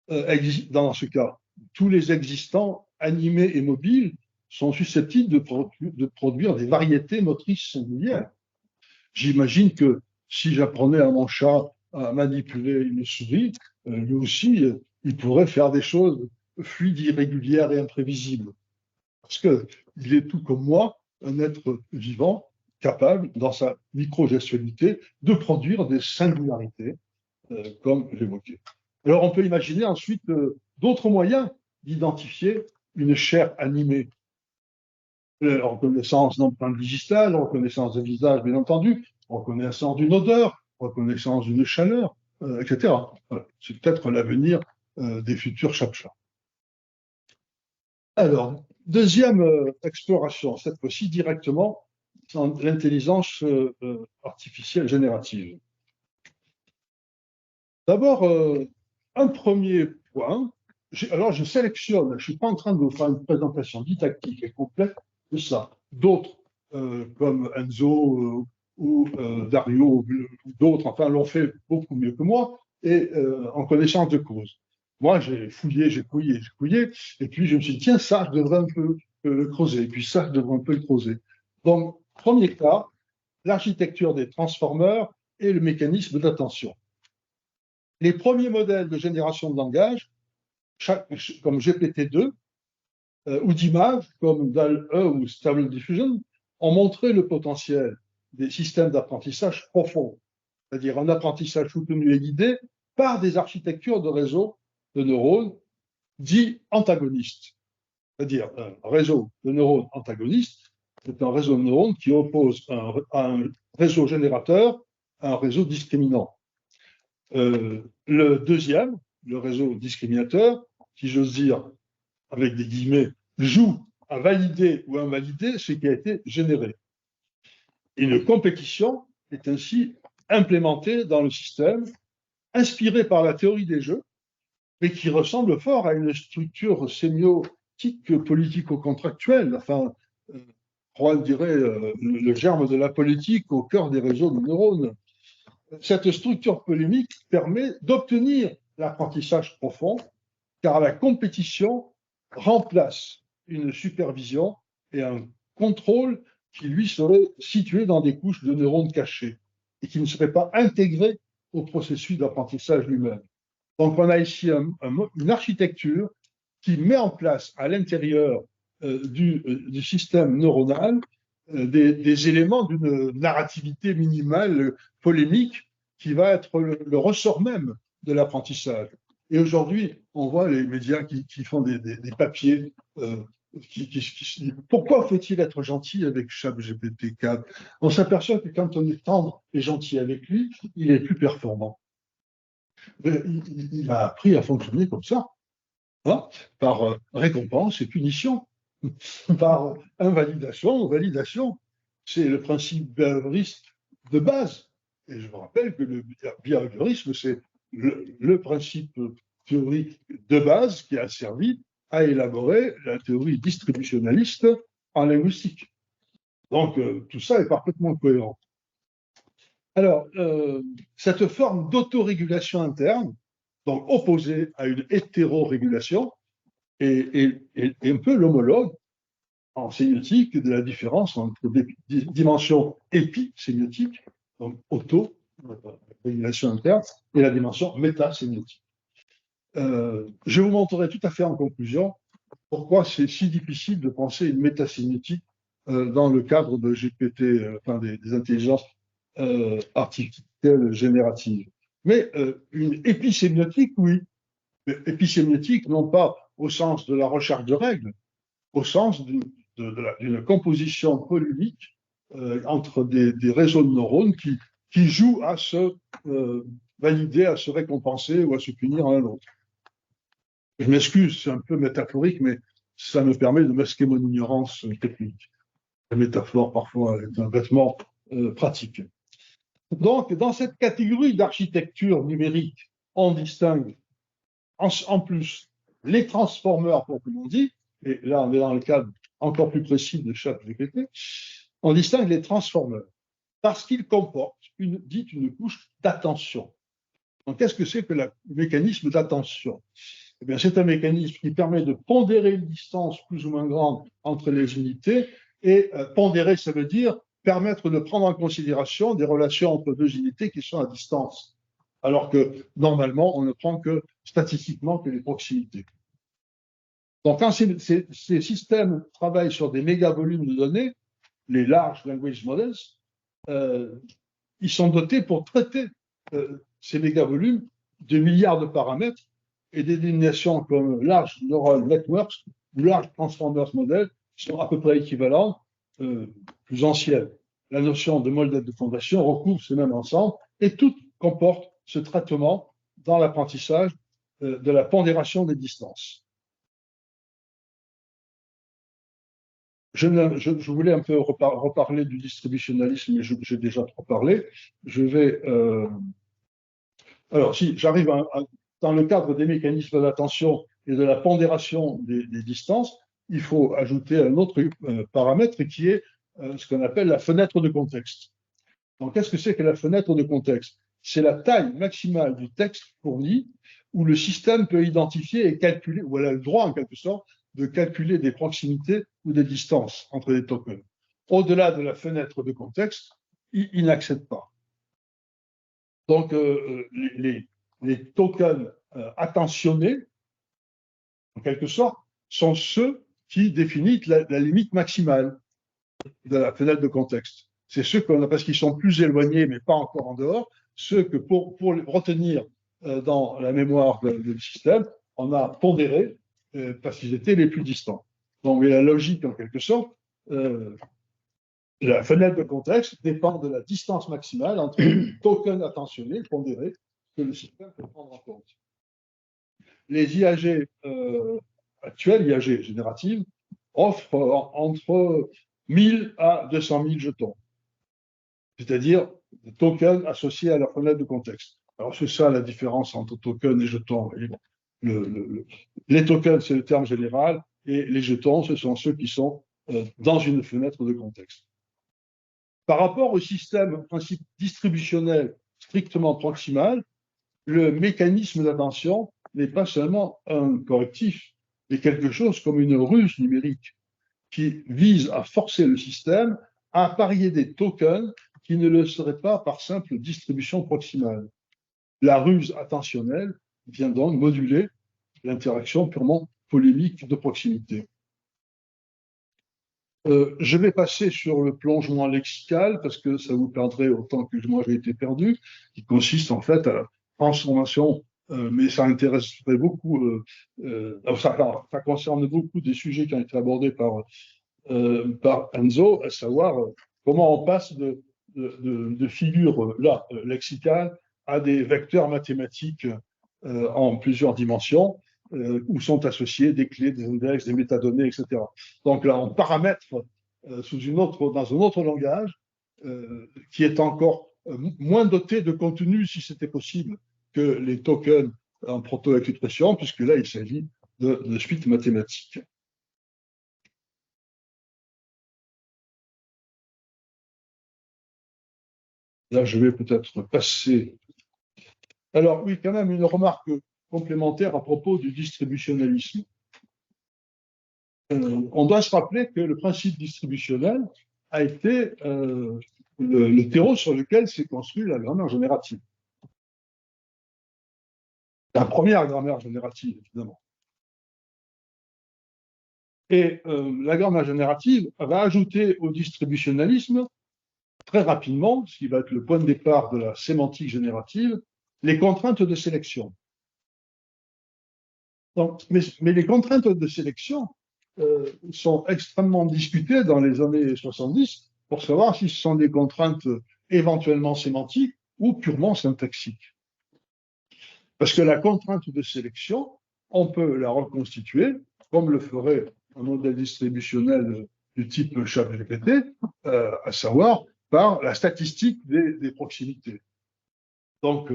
S3: dans ce cas. Tous les existants animés et mobiles sont susceptibles de produire des variétés motrices singulières. J'imagine que si j'apprenais à mon chat à manipuler une souris, lui aussi, il pourrait faire des choses fluides, irrégulières et imprévisibles. Parce qu'il est tout comme moi, un être vivant, capable, dans sa micro-gestualité, de produire des singularités, comme j'évoquais. Alors, on peut imaginer ensuite d'autres moyens d'identifier une chair animée. Reconnaissance d'empreintes digitales, reconnaissance de visage, bien entendu, reconnaissance d'une odeur, reconnaissance d'une chaleur, etc. Voilà. C'est peut-être l'avenir des futurs chats-chats. Alors, deuxième exploration, cette fois-ci directement dans l'intelligence artificielle générative. D'abord, un premier point, alors je sélectionne, je ne suis pas en train de vous faire une présentation didactique et complète de ça. D'autres, comme Enzo ou Dario, d'autres, enfin, l'ont fait beaucoup mieux que moi, et en connaissance de cause. Moi, j'ai fouillé, j'ai fouillé, et puis je me suis dit, tiens, ça, je devrais un peu le creuser, et puis ça, je devrais un peu le creuser. Donc, premier cas, l'architecture des transformeurs et le mécanisme d'attention. Les premiers modèles de génération de langage, comme GPT-2, ou d'images, comme DAL-E ou Stable Diffusion, ont montré le potentiel des systèmes d'apprentissage profond, c'est-à-dire un apprentissage soutenu et guidé par des architectures de réseaux de neurones dits antagonistes. C'est-à-dire un réseau de neurones antagonistes, c'est un réseau de neurones qui oppose un réseau générateur à un réseau discriminant. Le deuxième, le réseau discriminateur, qui, j'ose dire, avec des guillemets, joue à valider ou invalider ce qui a été généré. Une compétition est ainsi implémentée dans le système, inspirée par la théorie des jeux, mais qui ressemble fort à une structure sémiotique politico-contractuelle. Enfin, Juan dirait le germe de la politique au cœur des réseaux de neurones. Cette structure polémique permet d'obtenir l'apprentissage profond, car la compétition remplace une supervision et un contrôle qui, lui, seraient situés dans des couches de neurones cachés et qui ne seraient pas intégrés au processus d'apprentissage lui-même. Donc, on a ici une architecture qui met en place à l'intérieur du système neuronal des éléments d'une narrativité minimale polémique qui va être le ressort même de l'apprentissage. Et aujourd'hui, on voit les médias qui font des papiers pourquoi faut-il être gentil avec ChatGPT-4 ? On s'aperçoit que quand on est tendre et gentil avec lui, il est plus performant. Il a appris à fonctionner comme ça, hein, par récompense et punition, par invalidation ou validation. C'est le principe behavioriste de base. Et je vous rappelle que le behaviorisme, c'est le principe théorique de base qui a servi à élaborer la théorie distributionnaliste en linguistique. Donc, tout ça est parfaitement cohérent. Alors, cette forme d'autorégulation interne, donc opposée à une hétérorégulation, est un peu l'homologue en sémiotique de la différence entre des dimensions épisémiotiques, donc auto-régulation interne, et la dimension métasémiotique. Je vous montrerai tout à fait en conclusion pourquoi c'est si difficile de penser une métasémiotique dans le cadre de GPT, enfin des intelligences artificielles génératives. Mais une épisémiotique, oui. Mais épisémiotique, non pas au sens de la recherche de règles, au sens d'une composition polymique entre des réseaux de neurones qui jouent à se valider, à se récompenser ou à se punir l'un l'autre. Je m'excuse, c'est un peu métaphorique, mais ça me permet de masquer mon ignorance technique. La métaphore, parfois, est un vêtement pratique. Donc, dans cette catégorie d'architecture numérique, on distingue en plus les transformeurs, proprement dit, et là on est dans le cadre encore plus précis de ChatGPT, on distingue les transformeurs parce qu'ils comportent une couche d'attention. Donc, qu'est-ce que c'est que le mécanisme d'attention? Eh bien, c'est un mécanisme qui permet de pondérer une distance plus ou moins grande entre les unités, et pondérer, ça veut dire permettre de prendre en considération des relations entre deux unités qui sont à distance, alors que normalement, on ne prend que statistiquement que les proximités. Donc, quand ces systèmes travaillent sur des méga-volumes de données, les Large Language Models, ils sont dotés pour traiter ces méga-volumes de milliards de paramètres, et des dénominations comme Large Neural Networks ou Large Transformers Model sont à peu près équivalentes, plus anciennes. La notion de modèle de fondation recouvre ce même ensemble, et tout comporte ce traitement dans l'apprentissage de la pondération des distances. Je voulais un peu reparler du distributionnalisme, mais j'ai déjà trop parlé. Je vais... Alors, si j'arrive dans le cadre des mécanismes d'attention et de la pondération des distances, il faut ajouter un autre paramètre qui est ce qu'on appelle la fenêtre de contexte. Donc, qu'est-ce que c'est que la fenêtre de contexte? C'est la taille maximale du texte fourni où le système peut identifier et calculer, ou elle a le droit en quelque sorte, de calculer des proximités ou des distances entre les tokens. Au-delà de la fenêtre de contexte, il n'accède pas. Donc, les tokens attentionnés, en quelque sorte, sont ceux qui définissent la limite maximale de la fenêtre de contexte. C'est ceux qu'on a, parce qu'ils sont plus éloignés, mais pas encore en dehors, ceux que pour retenir dans la mémoire du système, on a pondéré parce qu'ils étaient les plus distants. Donc, la logique, en quelque sorte, la fenêtre de contexte dépend de la distance maximale entre les tokens attentionnés, pondérés, que le système peut prendre en compte. Les IAG actuelles, IAG génératives, offrent entre 1000 à 200 000 jetons, c'est-à-dire des tokens associés à leur fenêtre de contexte. Alors, c'est ça la différence entre tokens et jetons. Les tokens, c'est le terme général, et les jetons, ce sont ceux qui sont dans une fenêtre de contexte. Par rapport au système principe distributionnel strictement proximal, le mécanisme d'attention n'est pas seulement un correctif, mais quelque chose comme une ruse numérique qui vise à forcer le système à parier des tokens qui ne le seraient pas par simple distribution proximale. La ruse attentionnelle vient donc moduler l'interaction purement polémique de proximité. Je vais passer sur le plongement lexical parce que ça vous perdrait autant que moi j'ai été perdu, qui consiste en fait à la transformation, mais ça intéresserait beaucoup, ça concerne beaucoup des sujets qui ont été abordés par Enzo, à savoir comment on passe de figures lexicales à des vecteurs mathématiques en plusieurs dimensions, où sont associés des clés, des index, des métadonnées, etc. Donc là, on paramètre dans un autre langage qui est encore moins doté de contenu, si c'était possible, que les tokens en proto-expression, puisque là, il s'agit de suites mathématiques. Là, je vais peut-être passer. Alors oui, quand même une remarque complémentaire à propos du distributionnalisme. On doit se rappeler que le principe distributionnel a été le terreau sur lequel s'est construite la grammaire générative. La première grammaire générative, évidemment. Et la grammaire générative va ajouter au distributionnalisme très rapidement, ce qui va être le point de départ de la sémantique générative, les contraintes de sélection. Donc, mais les contraintes de sélection sont extrêmement discutées dans les années 70 pour savoir si ce sont des contraintes éventuellement sémantiques ou purement syntaxiques. Parce que la contrainte de sélection, on peut la reconstituer, comme le ferait un modèle distributionnel du type ChatGPT, à savoir par la statistique des proximités. Donc,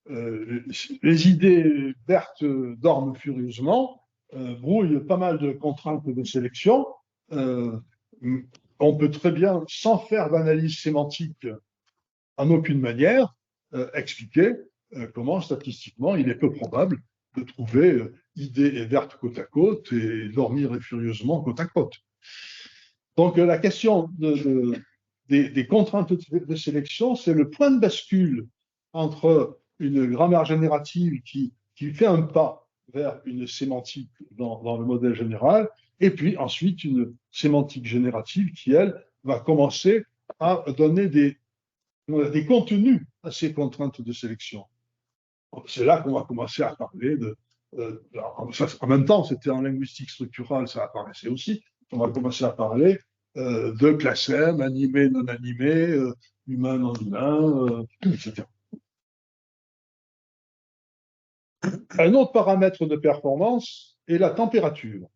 S3: les idées vertes dorment furieusement, brouillent pas mal de contraintes de sélection. On peut très bien, sans faire d'analyse sémantique en aucune manière, expliquer comment statistiquement il est peu probable de trouver idées et vertes côte à côte et dormir furieusement côte à côte. Donc la question des contraintes de sélection, c'est le point de bascule entre une grammaire générative qui fait un pas vers une sémantique dans le modèle général, et puis ensuite une sémantique générative qui, elle, va commencer à donner des contenus à ces contraintes de sélection. C'est là qu'on va commencer à parler en même temps, c'était en linguistique structurale, ça apparaissait aussi. On va commencer à parler de classe M, animé, non animé, humain, non humain, etc. Un autre paramètre de performance est la température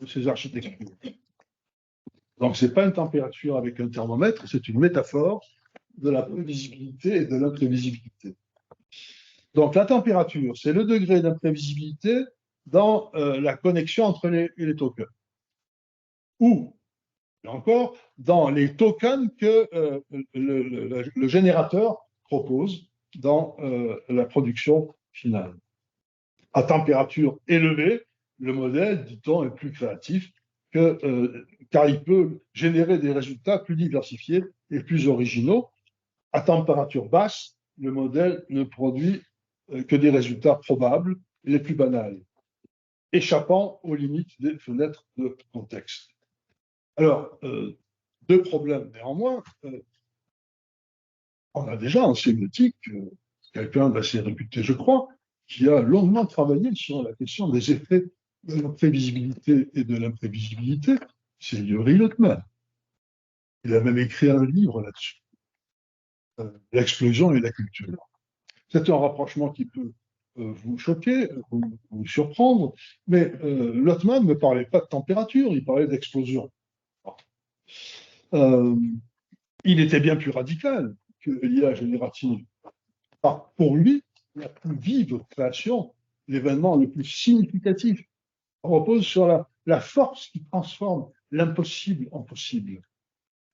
S3: de ces architectures. Donc, ce n'est pas une température avec un thermomètre, c'est une métaphore de la prévisibilité et de l'imprévisibilité. Donc, la température, c'est le degré d'imprévisibilité dans la connexion entre les tokens. Ou, encore, dans les tokens que le générateur propose dans la production finale. À température élevée, le modèle, dit-on, est plus créatif car il peut générer des résultats plus diversifiés et plus originaux. À température basse, le modèle ne produit que des résultats probables, les plus banals, échappant aux limites des fenêtres de contexte. Alors, deux problèmes néanmoins. On a déjà en sémiotique quelqu'un d'assez réputé, je crois, qui a longuement travaillé sur la question des effets de la prévisibilité et de l'imprévisibilité, c'est Yuri Lotman. Il a même écrit un livre là-dessus, L'explosion et la culture. C'est un rapprochement qui peut vous choquer, vous surprendre, mais Lotman ne parlait pas de température, il parlait d'explosion. Il était bien plus radical que l'IA générative. Pour lui, la plus vive création, l'événement le plus significatif, repose sur la force qui transforme l'impossible en possible,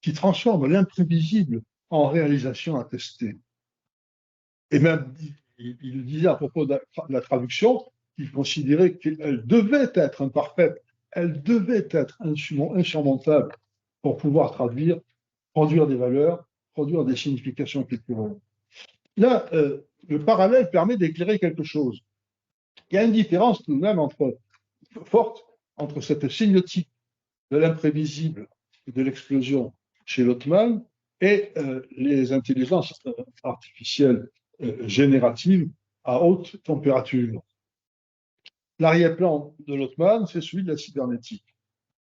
S3: qui transforme l'imprévisible en réalisation attestée. Et même, il disait à propos de la traduction qu'il considérait qu'elle devait être imparfaite, elle devait être insurmontable pour pouvoir traduire, produire des valeurs, produire des significations culturelles. Là, le parallèle permet d'éclairer quelque chose. Il y a une différence tout de même forte entre cette sémiotique de l'imprévisible et de l'explosion chez Lotman et les intelligences artificielles génératives à haute température. L'arrière-plan de Lotman, c'est celui de la cybernétique.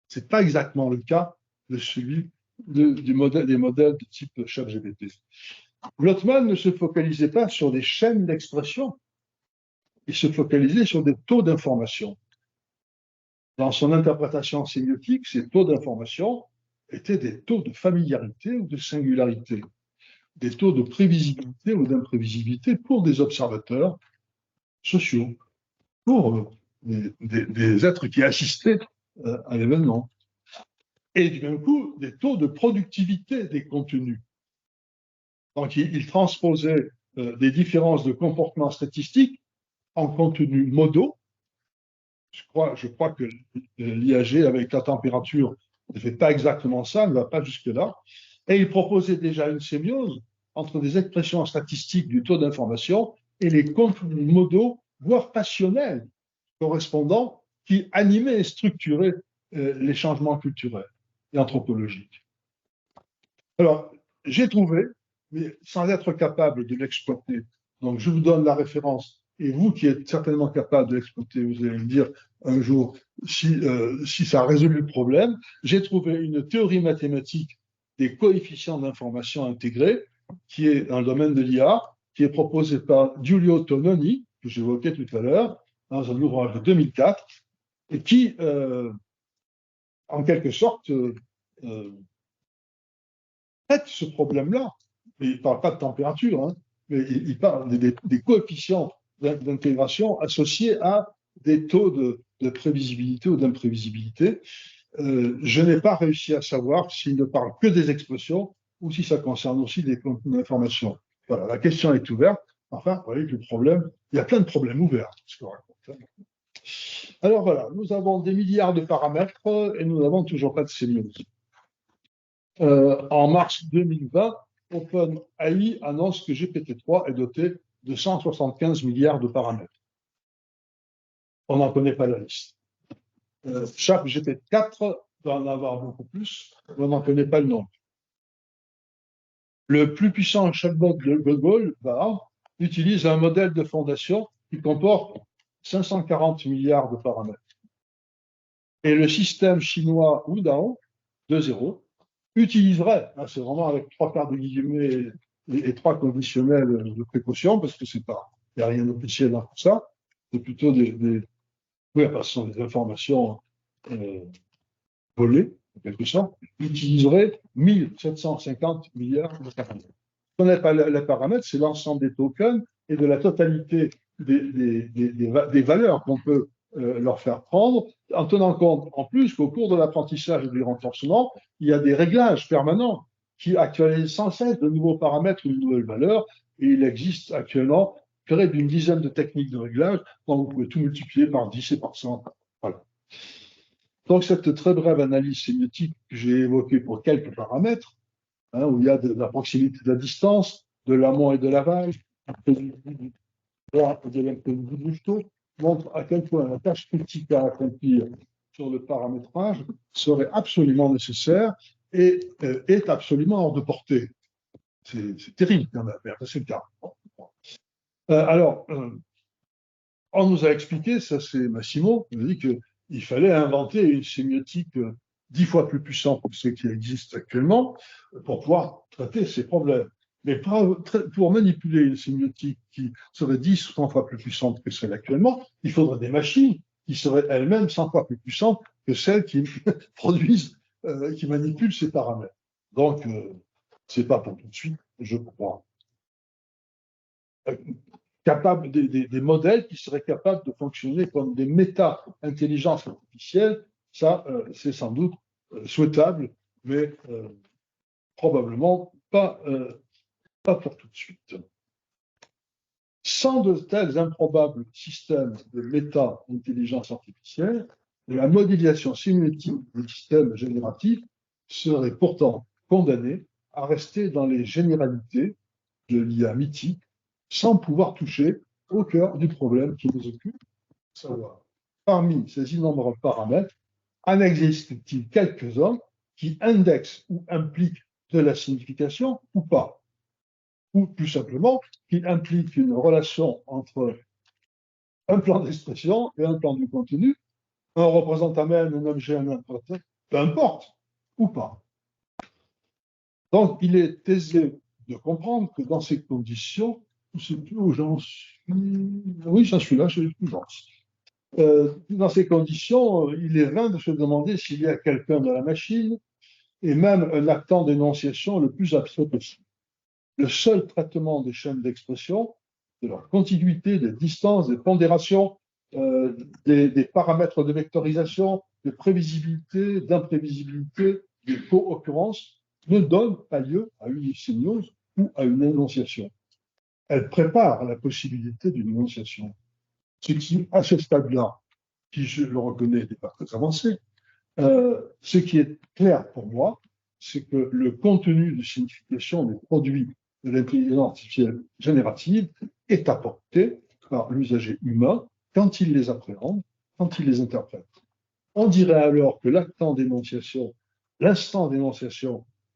S3: Ce n'est pas exactement le cas de celui des modèles de type ChatGPT. Lotman ne se focalisait pas sur des chaînes d'expression, il se focalisait sur des taux d'information. Dans son interprétation sémiotique, ces taux d'information étaient des taux de familiarité ou de singularité, des taux de prévisibilité ou d'imprévisibilité pour des observateurs sociaux, pour des êtres qui assistaient à l'événement. Et du même coup, des taux de productivité des contenus. Donc, il transposait des différences de comportement statistique en contenus modaux. Je crois que l'IAG, avec la température, ne fait pas exactement ça, ne va pas jusque-là. Et il proposait déjà une sémiose entre des expressions statistiques du taux d'information et les contenus modaux, voire passionnels, correspondants, qui animaient et structuraient les changements culturels et anthropologiques. Alors, j'ai trouvé, mais sans être capable de l'exploiter, donc je vous donne la référence et vous qui êtes certainement capable de l'exploiter, vous allez me dire un jour si ça a résolu le problème. J'ai trouvé une théorie mathématique des coefficients d'information intégrés, qui est dans le domaine de l'IA, qui est proposée par Giulio Tononi, que j'évoquais tout à l'heure, dans un ouvrage de 2004, et qui, en quelque sorte, traite ce problème-là. Mais il ne parle pas de température, hein, mais il parle des coefficients d'intégration associés à des taux de prévisibilité ou d'imprévisibilité. Je n'ai pas réussi à savoir s'il ne parle que des expressions ou si ça concerne aussi des contenus d'information. Voilà, la question est ouverte. Enfin, vous voyez que le problème, il y a plein de problèmes ouverts. Ce qu'on raconte. Alors voilà, nous avons des milliards de paramètres et nous n'avons toujours pas de sémiotique. En mars 2020, OpenAI annonce que GPT-3 est doté de 175 milliards de paramètres. On n'en connaît pas la liste. Chaque GPT-4 doit en avoir beaucoup plus, mais on n'en connaît pas le nombre. Le plus puissant chatbot de Google, Bard, utilise un modèle de fondation qui comporte 540 milliards de paramètres. Et le système chinois Wudao 2.0 utiliserait, c'est vraiment avec 3 quarts de guillemets et 3 conditionnels de précaution, parce que il n'y a rien d'officiel dans tout ça, c'est plutôt oui, ce sont des informations volées, en quelque sorte, utiliserait 1750 milliards de paramètres. Ce qu'on appelle les paramètres, c'est l'ensemble des tokens et de la totalité des valeurs qu'on peut leur faire prendre, en tenant compte en plus qu'au cours de l'apprentissage et du renforcement, il y a des réglages permanents qui actualisent sans cesse de nouveaux paramètres ou de nouvelles valeurs, et il existe actuellement près d'une dizaine de techniques de réglage, dont vous pouvez tout multiplier par 10 et par 100. Voilà. Donc cette très brève analyse sémiotique que j'ai évoquée pour quelques paramètres, où il y a de la proximité de la distance, de l'amont et de l'aval, de l'imprévisible du taux, montre à quel point la tâche critique à accomplir sur le paramétrage serait absolument nécessaire et est absolument hors de portée. C'est terrible quand même, mais c'est le cas. Alors, on nous a expliqué, ça c'est Massimo, il nous dit qu'il fallait inventer une sémiotique 10 fois plus puissante que ce qui existe actuellement pour pouvoir traiter ces problèmes. Mais pour manipuler une sémiotique qui serait 10 ou 100 fois plus puissante que celle actuellement, il faudrait des machines qui seraient elles-mêmes 100 fois plus puissantes que celles qui produisent, qui manipulent ces paramètres. Donc, c'est pas pour tout de suite, je crois. Capable des modèles qui seraient capables de fonctionner comme des méta-intelligences artificielles, ça, c'est sans doute souhaitable, mais probablement pas pour tout de suite. Sans de tels improbables systèmes de méta-intelligence artificielle, la modélisation sémiotique des systèmes génératifs serait pourtant condamnée à rester dans les généralités de l'IA mythique, sans pouvoir toucher au cœur du problème qui nous occupe, savoir, parmi ces innombrables paramètres, en existe-t-il quelques-uns qui indexent ou impliquent de la signification ou pas, ou plus simplement, qui impliquent une relation entre un plan d'expression et un plan du contenu, un représentant même un objet, un interprète, peu importe, ou pas. Donc, il est aisé de comprendre que dans ces conditions, je ne sais plus où j'en suis. Oui, j'en suis là, je ne sais plus où j'en suis. Dans ces conditions, il est vain de se demander s'il y a quelqu'un dans la machine, et même un actant d'énonciation le plus abstrait possible. Le seul traitement des chaînes d'expression, de leur contiguïté, des distances, des pondérations, des paramètres de vectorisation, de prévisibilité, d'imprévisibilité, de co-occurrence, ne donne pas lieu à une sémiose ou à une énonciation. Elle prépare la possibilité d'une énonciation. Ce qui, à ce stade-là, qui, je le reconnais, n'est pas très avancé, ce qui est clair pour moi, c'est que le contenu de signification des produits de l'intelligence artificielle générative est apporté par l'usager humain quand il les appréhende, quand il les interprète. On dirait alors que l'instant d'énonciation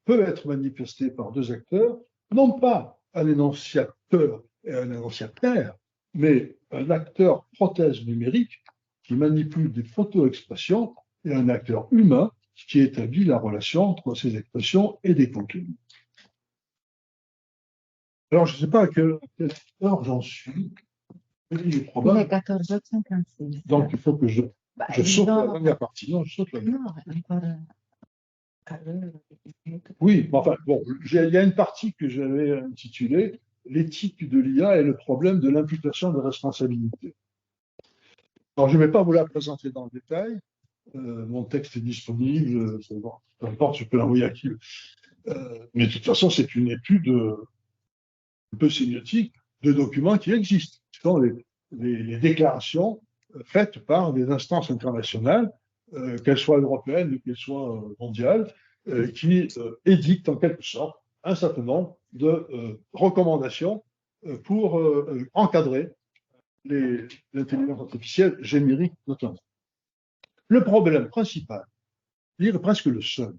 S3: peut être manifesté par deux acteurs, non pas un énonciateur et un énonciataire, mais un acteur prothèse numérique qui manipule des photo-expressions et un acteur humain qui établit la relation entre ces expressions et des contenus. Alors, je ne sais pas à quelle heure j'en suis. Il est probable.
S2: Il est 14h56.
S3: Donc, il faut que je saute la
S2: disons,
S3: dernière partie. Non, je saute la dernière.
S2: non, encore à l'heure.
S3: Oui, mais enfin, bon, il y a une partie que j'avais intitulée l'éthique de l'IA et le problème de l'imputation de responsabilité. Alors, je ne vais pas vous la présenter dans le détail. Mon texte est disponible. Bon, peu importe, je peux l'envoyer à qui. Mais de toute façon, c'est une étude un peu sémiotique de documents qui existent. Ce sont les déclarations faites par des instances internationales, qu'elles soient européennes ou qu'elles soient mondiales, qui édictent en quelque sorte un certain nombre de recommandations pour encadrer l'intelligence artificielle générique notamment. Le problème principal, je dirais presque le seul,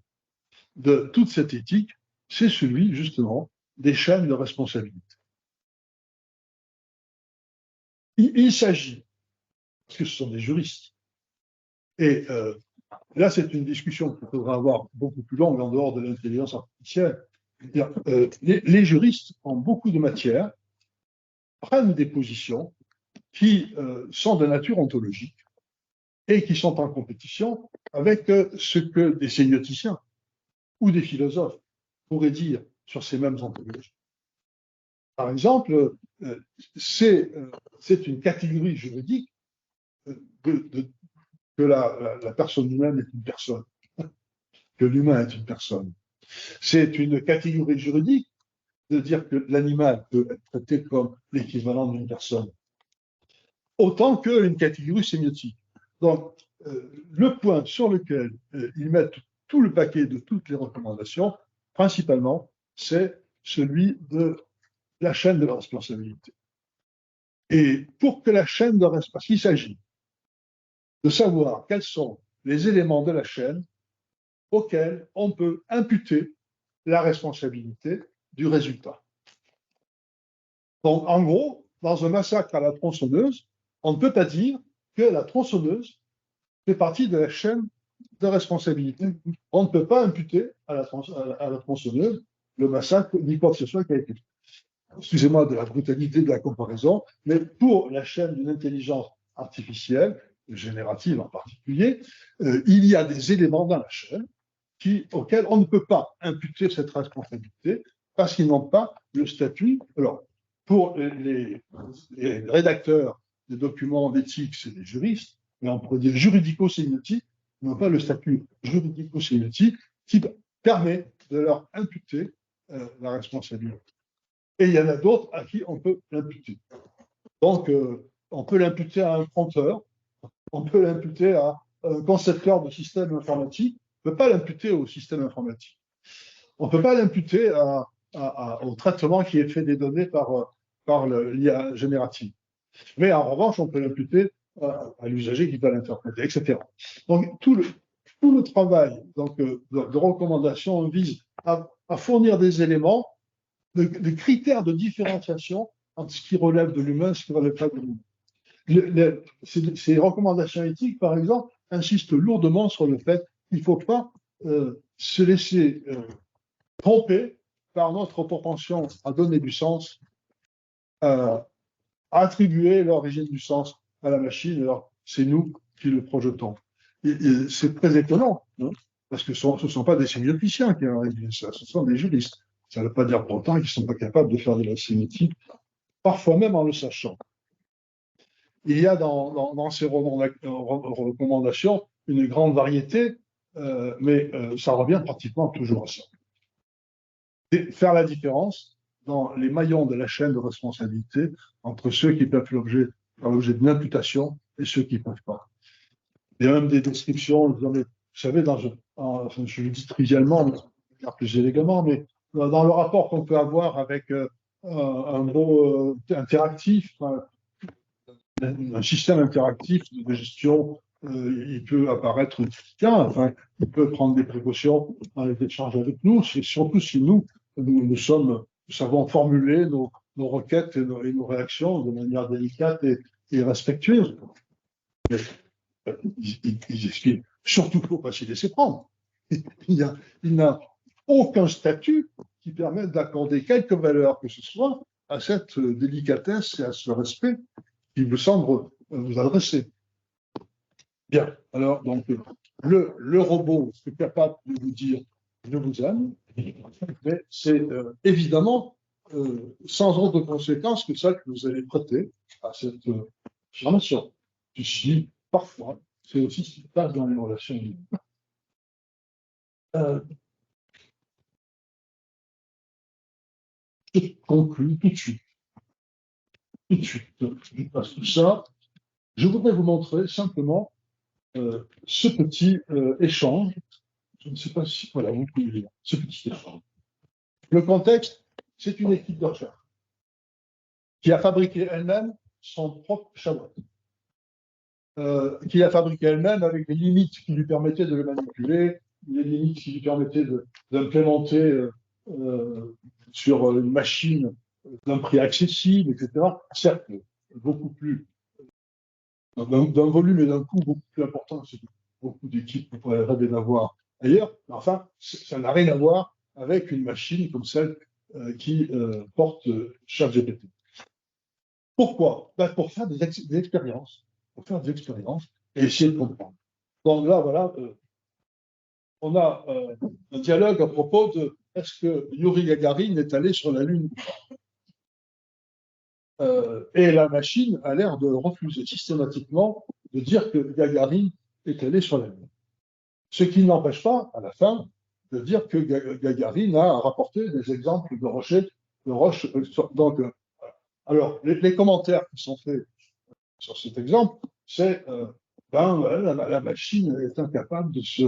S3: de toute cette éthique, c'est celui justement des chaînes de responsabilité. Il s'agit, parce que ce sont des juristes, et là c'est une discussion qu'il faudra avoir beaucoup plus longue en dehors de l'intelligence artificielle. Les juristes, en beaucoup de matières, prennent des positions qui sont de nature ontologique et qui sont en compétition avec ce que des sémioticiens ou des philosophes pourraient dire sur ces mêmes ontologies. Par exemple, c'est une catégorie juridique que la personne humaine est une personne, que l'humain est une personne. C'est une catégorie juridique de dire que l'animal peut être traité comme l'équivalent d'une personne, autant qu'une catégorie sémiotique. Donc, le point sur lequel ils mettent tout le paquet de toutes les recommandations, principalement, c'est celui de la chaîne de la responsabilité. Et pour que la chaîne de responsabilité, parce qu'il s'agit de savoir quels sont les éléments de la chaîne auxquels on peut imputer la responsabilité du résultat. Donc, en gros, dans un massacre à la tronçonneuse, on ne peut pas dire que la tronçonneuse fait partie de la chaîne de responsabilité. On ne peut pas imputer à la tronçonneuse le massacre ni quoi que ce soit qui a été fait. Excusez-moi de la brutalité de la comparaison, mais pour la chaîne d'une intelligence artificielle, générative en particulier, il y a des éléments dans la chaîne auxquels on ne peut pas imputer cette responsabilité parce qu'ils n'ont pas le statut. Alors, pour les rédacteurs des documents d'éthique, c'est des juristes, mais on pourrait dire juridico-sémiotiques, n'ont pas le statut juridico-sémiotique qui permet de leur imputer la responsabilité. Et il y en a d'autres à qui on peut l'imputer. Donc, on peut l'imputer à un prompteur, on peut l'imputer à un concepteur de système informatique, on ne peut pas l'imputer au système informatique. On ne peut pas l'imputer au traitement qui est fait des données par l'IA générative. Mais en revanche, on peut l'imputer à l'usager qui va l'interpréter, etc. Donc, tout le travail de recommandation vise à fournir des éléments, des critères de différenciation entre ce qui relève de l'humain et ce qui ne relève pas de l'humain. Ces recommandations éthiques, par exemple, insistent lourdement sur le fait qu'il ne faut pas se laisser tromper par notre propension à donner du sens, à attribuer l'origine du sens à la machine, alors c'est nous qui le projetons. C'est très étonnant, hein, parce que ce ne sont pas des sémioticiens qui ont rédigé ça, ce sont des juristes. Ça ne veut pas dire pourtant qu'ils ne sont pas capables de faire de la sémiotique, parfois même en le sachant. Il y a dans ces recommandations une grande variété, mais ça revient pratiquement toujours à ça. Et faire la différence dans les maillons de la chaîne de responsabilité entre ceux qui peuvent faire l'objet d'une imputation et ceux qui ne peuvent pas. Il y a même des descriptions, vous savez, je le dis trivialement, mais plus élégamment, mais dans le rapport qu'on peut avoir avec un mot interactif, un système interactif de gestion, il peut apparaître efficace, enfin, il peut prendre des précautions dans les échanges avec nous, surtout si nous savons formuler nos requêtes et nos réactions de manière délicate et respectueuse. Mais ils expliquent surtout qu'il ne faut pas s'y laisser prendre. Il n'a aucun statut qui permette d'accorder quelque valeur que ce soit à cette délicatesse et à ce respect qui me semble vous adresser. Bien, alors, donc, le robot est capable de vous dire « je vous aime », mais c'est évidemment sans autre conséquence que celle que vous allez prêter à cette affirmation. Ceci, parfois, c'est aussi ce qui se passe dans les relations humaines. Je conclue tout de suite. Tout de suite. Parce que ça, je voudrais vous montrer simplement ce petit échange. Je ne sais pas si, voilà, vous pouvez lire ce petit échange. Le contexte, c'est une équipe de recherche qui a fabriqué elle-même son propre chatbot, qui a fabriqué elle-même avec des limites qui lui permettaient de le manipuler, des limites qui lui permettaient d'implémenter sur une machine d'un prix accessible, etc. Certes, beaucoup plus, d'un volume et d'un coût beaucoup plus important, c'est beaucoup d'équipes qu'on pourrait rêver d'avoir ailleurs, mais enfin, ça n'a rien à voir avec une machine comme celle qui porte ChatGPT. Pourquoi? Ben pour faire des expériences. Pour faire des expériences et essayer de comprendre. Donc là, voilà, on a un dialogue à propos de est-ce que Yuri Gagarin est allé sur la Lune? Et la machine a l'air de refuser systématiquement de dire que Gagarin est allé sur la Lune. Ce qui n'empêche pas, à la fin, de dire que Gagarin a rapporté des exemples de roches. Donc, alors, les commentaires qui sont faits sur cet exemple, c'est la machine est incapable de se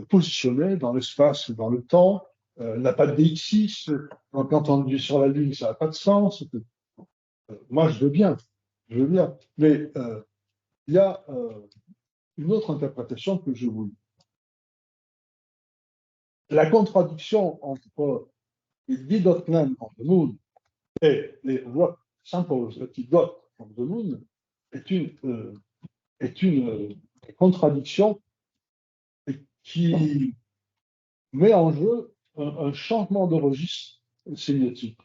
S3: positionner dans l'espace et dans le temps, n'a pas de DX6, donc quand on est sur la Lune, ça n'a pas de sens. Moi, je veux bien, mais il y a une autre interprétation que je voulais. La contradiction entre les did-not-land on the moon et les what samples that he got from the moon est une contradiction qui met en jeu un changement de registre sémiotique.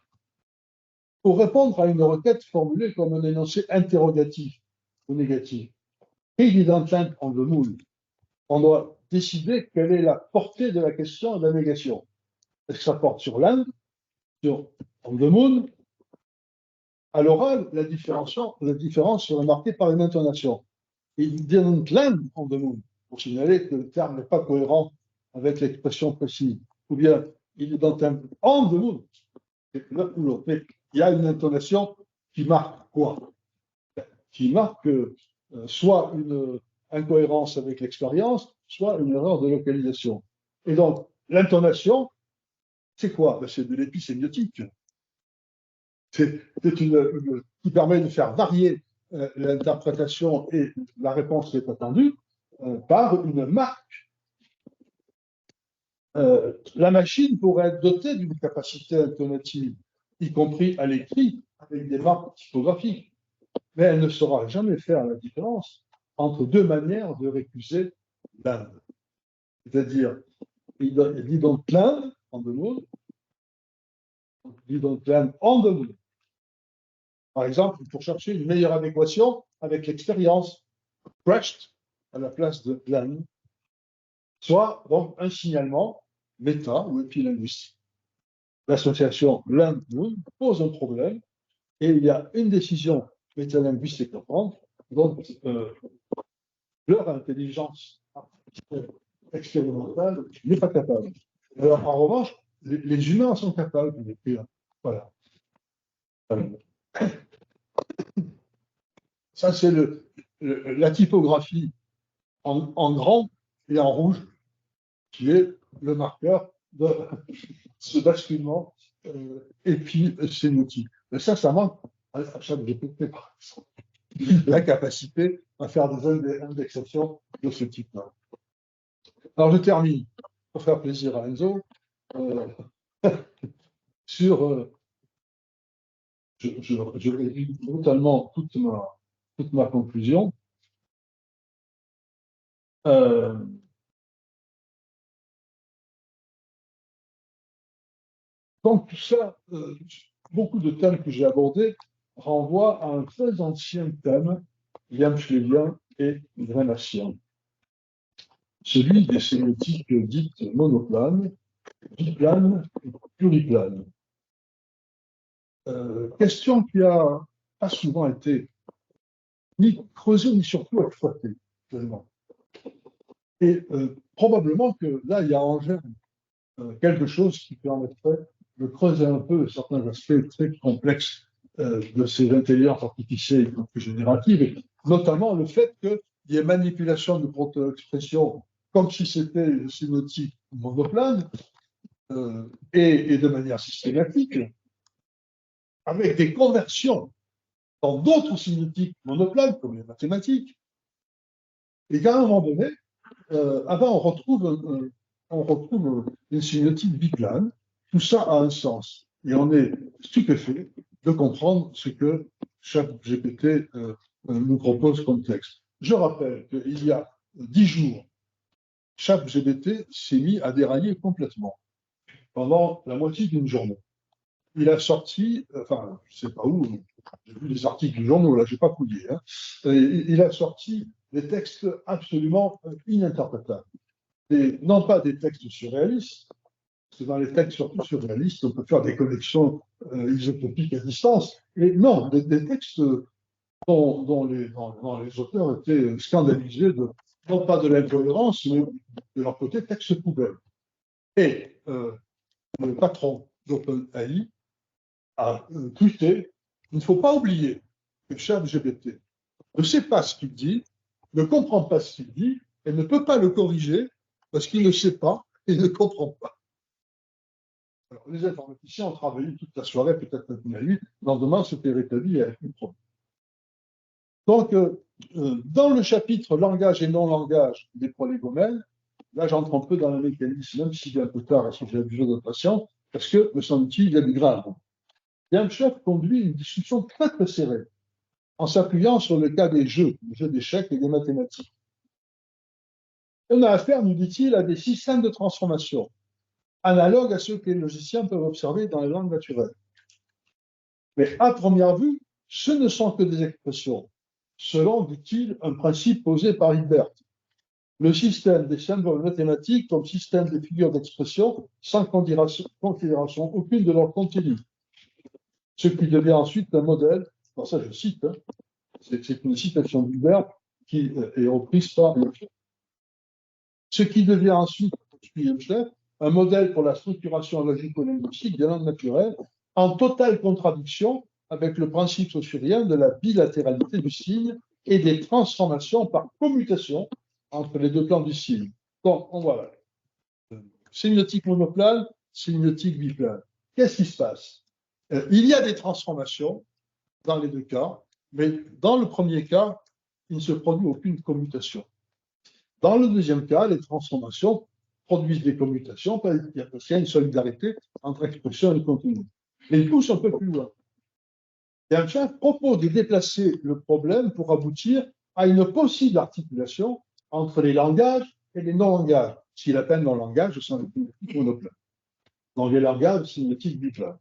S3: Pour répondre à une requête formulée comme un énoncé interrogatif ou négatif, he didn't land on the moon, on doit décider quelle est la portée de la question et de la négation. Est-ce que ça porte sur land, sur on the moon? À l'oral, la différence serait marquée par une intonation. He didn't land on the moon, pour signaler que le terme n'est pas cohérent avec l'expression précise. Ou bien, il didn't land on the moon. L'un ou l'autre. Mais il y a une intonation qui marque quoi? Qui marque soit une incohérence avec l'expérience, soit une erreur de localisation. Et donc, l'intonation, c'est quoi? Ben, c'est de l'épisémiotique. C'est une qui permet de faire varier l'interprétation et la réponse qui est attendue par une marque. La machine pourrait être dotée d'une capacité intonative, y compris à l'écrit, avec des marques typographiques, mais elle ne saura jamais faire la différence entre deux manières de récuser l'Inde. C'est-à-dire, il dit donc l'Inde en deux mots, il dit donc l'Inde en deux mots. Par exemple, pour chercher une meilleure adéquation avec l'expérience, crashed à la place de l'Inde, soit donc un signalement méta ou épilinguistique. L'association land-moon pose un problème et il y a une décision métalinguistique à prendre, donc leur intelligence expérimentale n'est pas capable. Alors, en revanche, les humains sont capables d'écrire. Voilà. Ça, c'est la typographie en grand et en rouge, qui est le marqueur de ce basculement épisémiotique. Et ça manque à ChatGPT, par exemple. La capacité à faire des indexations de ce type-là. Alors, je termine, pour faire plaisir à Enzo, sur je réduis brutalement toute ma conclusion. Donc, tout ça, beaucoup de thèmes que j'ai abordés renvoient à un très ancien thème, yamschlevien et grénassien, celui des sémiotiques dites monoplanes, biplanes et pluriplanes. Question qui a pas souvent été ni creusée ni surtout exploitée, finalement. Et probablement que là, il y a en germe quelque chose qui permettrait de creuser un peu certains aspects très complexes de ces intelligences artificielles génératives, et notamment le fait qu'il y ait manipulation de proto-expression comme si c'était une sémiotique monoplane et de manière systématique, avec des conversions dans d'autres sémiotiques monoplanes, comme les mathématiques, et qu'à un moment donné, on retrouve une sémiotique biplane. Tout ça a un sens. Et on est stupéfait de comprendre ce que ChatGPT nous propose comme texte. Je rappelle qu'il y a 10 jours, ChatGPT s'est mis à dérailler complètement pendant la moitié d'une journée. Il a sorti, enfin, je ne sais pas où, j'ai vu des articles du journaux, là, je n'ai pas fouillé, hein, il a sorti des textes absolument ininterprétables. Et non pas des textes surréalistes, parce que dans les textes surtout surréalistes, on peut faire des connexions isotopiques à distance, et non, des textes dont les auteurs étaient scandalisés, non pas de l'incohérence, mais de leur côté texte poubelle. Et le patron d'OpenAI a tweeté: il ne faut pas oublier que ChatGPT ne sait pas ce qu'il dit, ne comprend pas ce qu'il dit, et ne peut pas le corriger parce qu'il ne sait pas et ne comprend pas. Alors, les informaticiens ont travaillé toute la soirée, peut-être toute la nuit. Le lendemain, c'était rétabli avec une problème. Donc, dans le chapitre langage et non-langage des prolégomènes, là, j'entre un peu dans le mécanisme, même s'il est un peu tard et si j'ai besoin de patience, parce que, me semble-t-il, il y a du grave. Yamchef conduit une discussion très très serrée, en s'appuyant sur le cas des jeux d'échecs et des mathématiques. On a affaire, nous dit-il, à des systèmes de transformation, analogues à ceux que les logiciens peuvent observer dans les langues naturelles. Mais à première vue, ce ne sont que des expressions, selon, dit-il, un principe posé par Hilbert. Le système des symboles mathématiques comme système des figures d'expression sans considération aucune de leur contenu. Ce qui devient ensuite un modèle, alors ça je cite, hein, c'est une citation d'Hilbert qui est reprise par Yamchef. Ce qui devient ensuite, poursuit Yamchef, un modèle pour la structuration logico-linguistique des langues naturelles, en totale contradiction avec le principe saussurien de la bilatéralité du signe et des transformations par commutation entre les deux plans du signe. Donc, on voit là. Sémiotique monoplane, sémiotique biplane. Qu'est-ce qui se passe? Il y a des transformations dans les deux cas, mais dans le premier cas, il ne se produit aucune commutation. Dans le deuxième cas, les transformations produisent des commutations parce qu'il y a une solidarité entre expression et contenu. Mais il pousse un peu plus loin. Yamchef propose de déplacer le problème pour aboutir à une possible articulation entre les langages et les non-langages. Ce qu'il appelle non-langage, ce sont les sémiotiques monoplanes. Dans les langages, sémiotiques biplanes.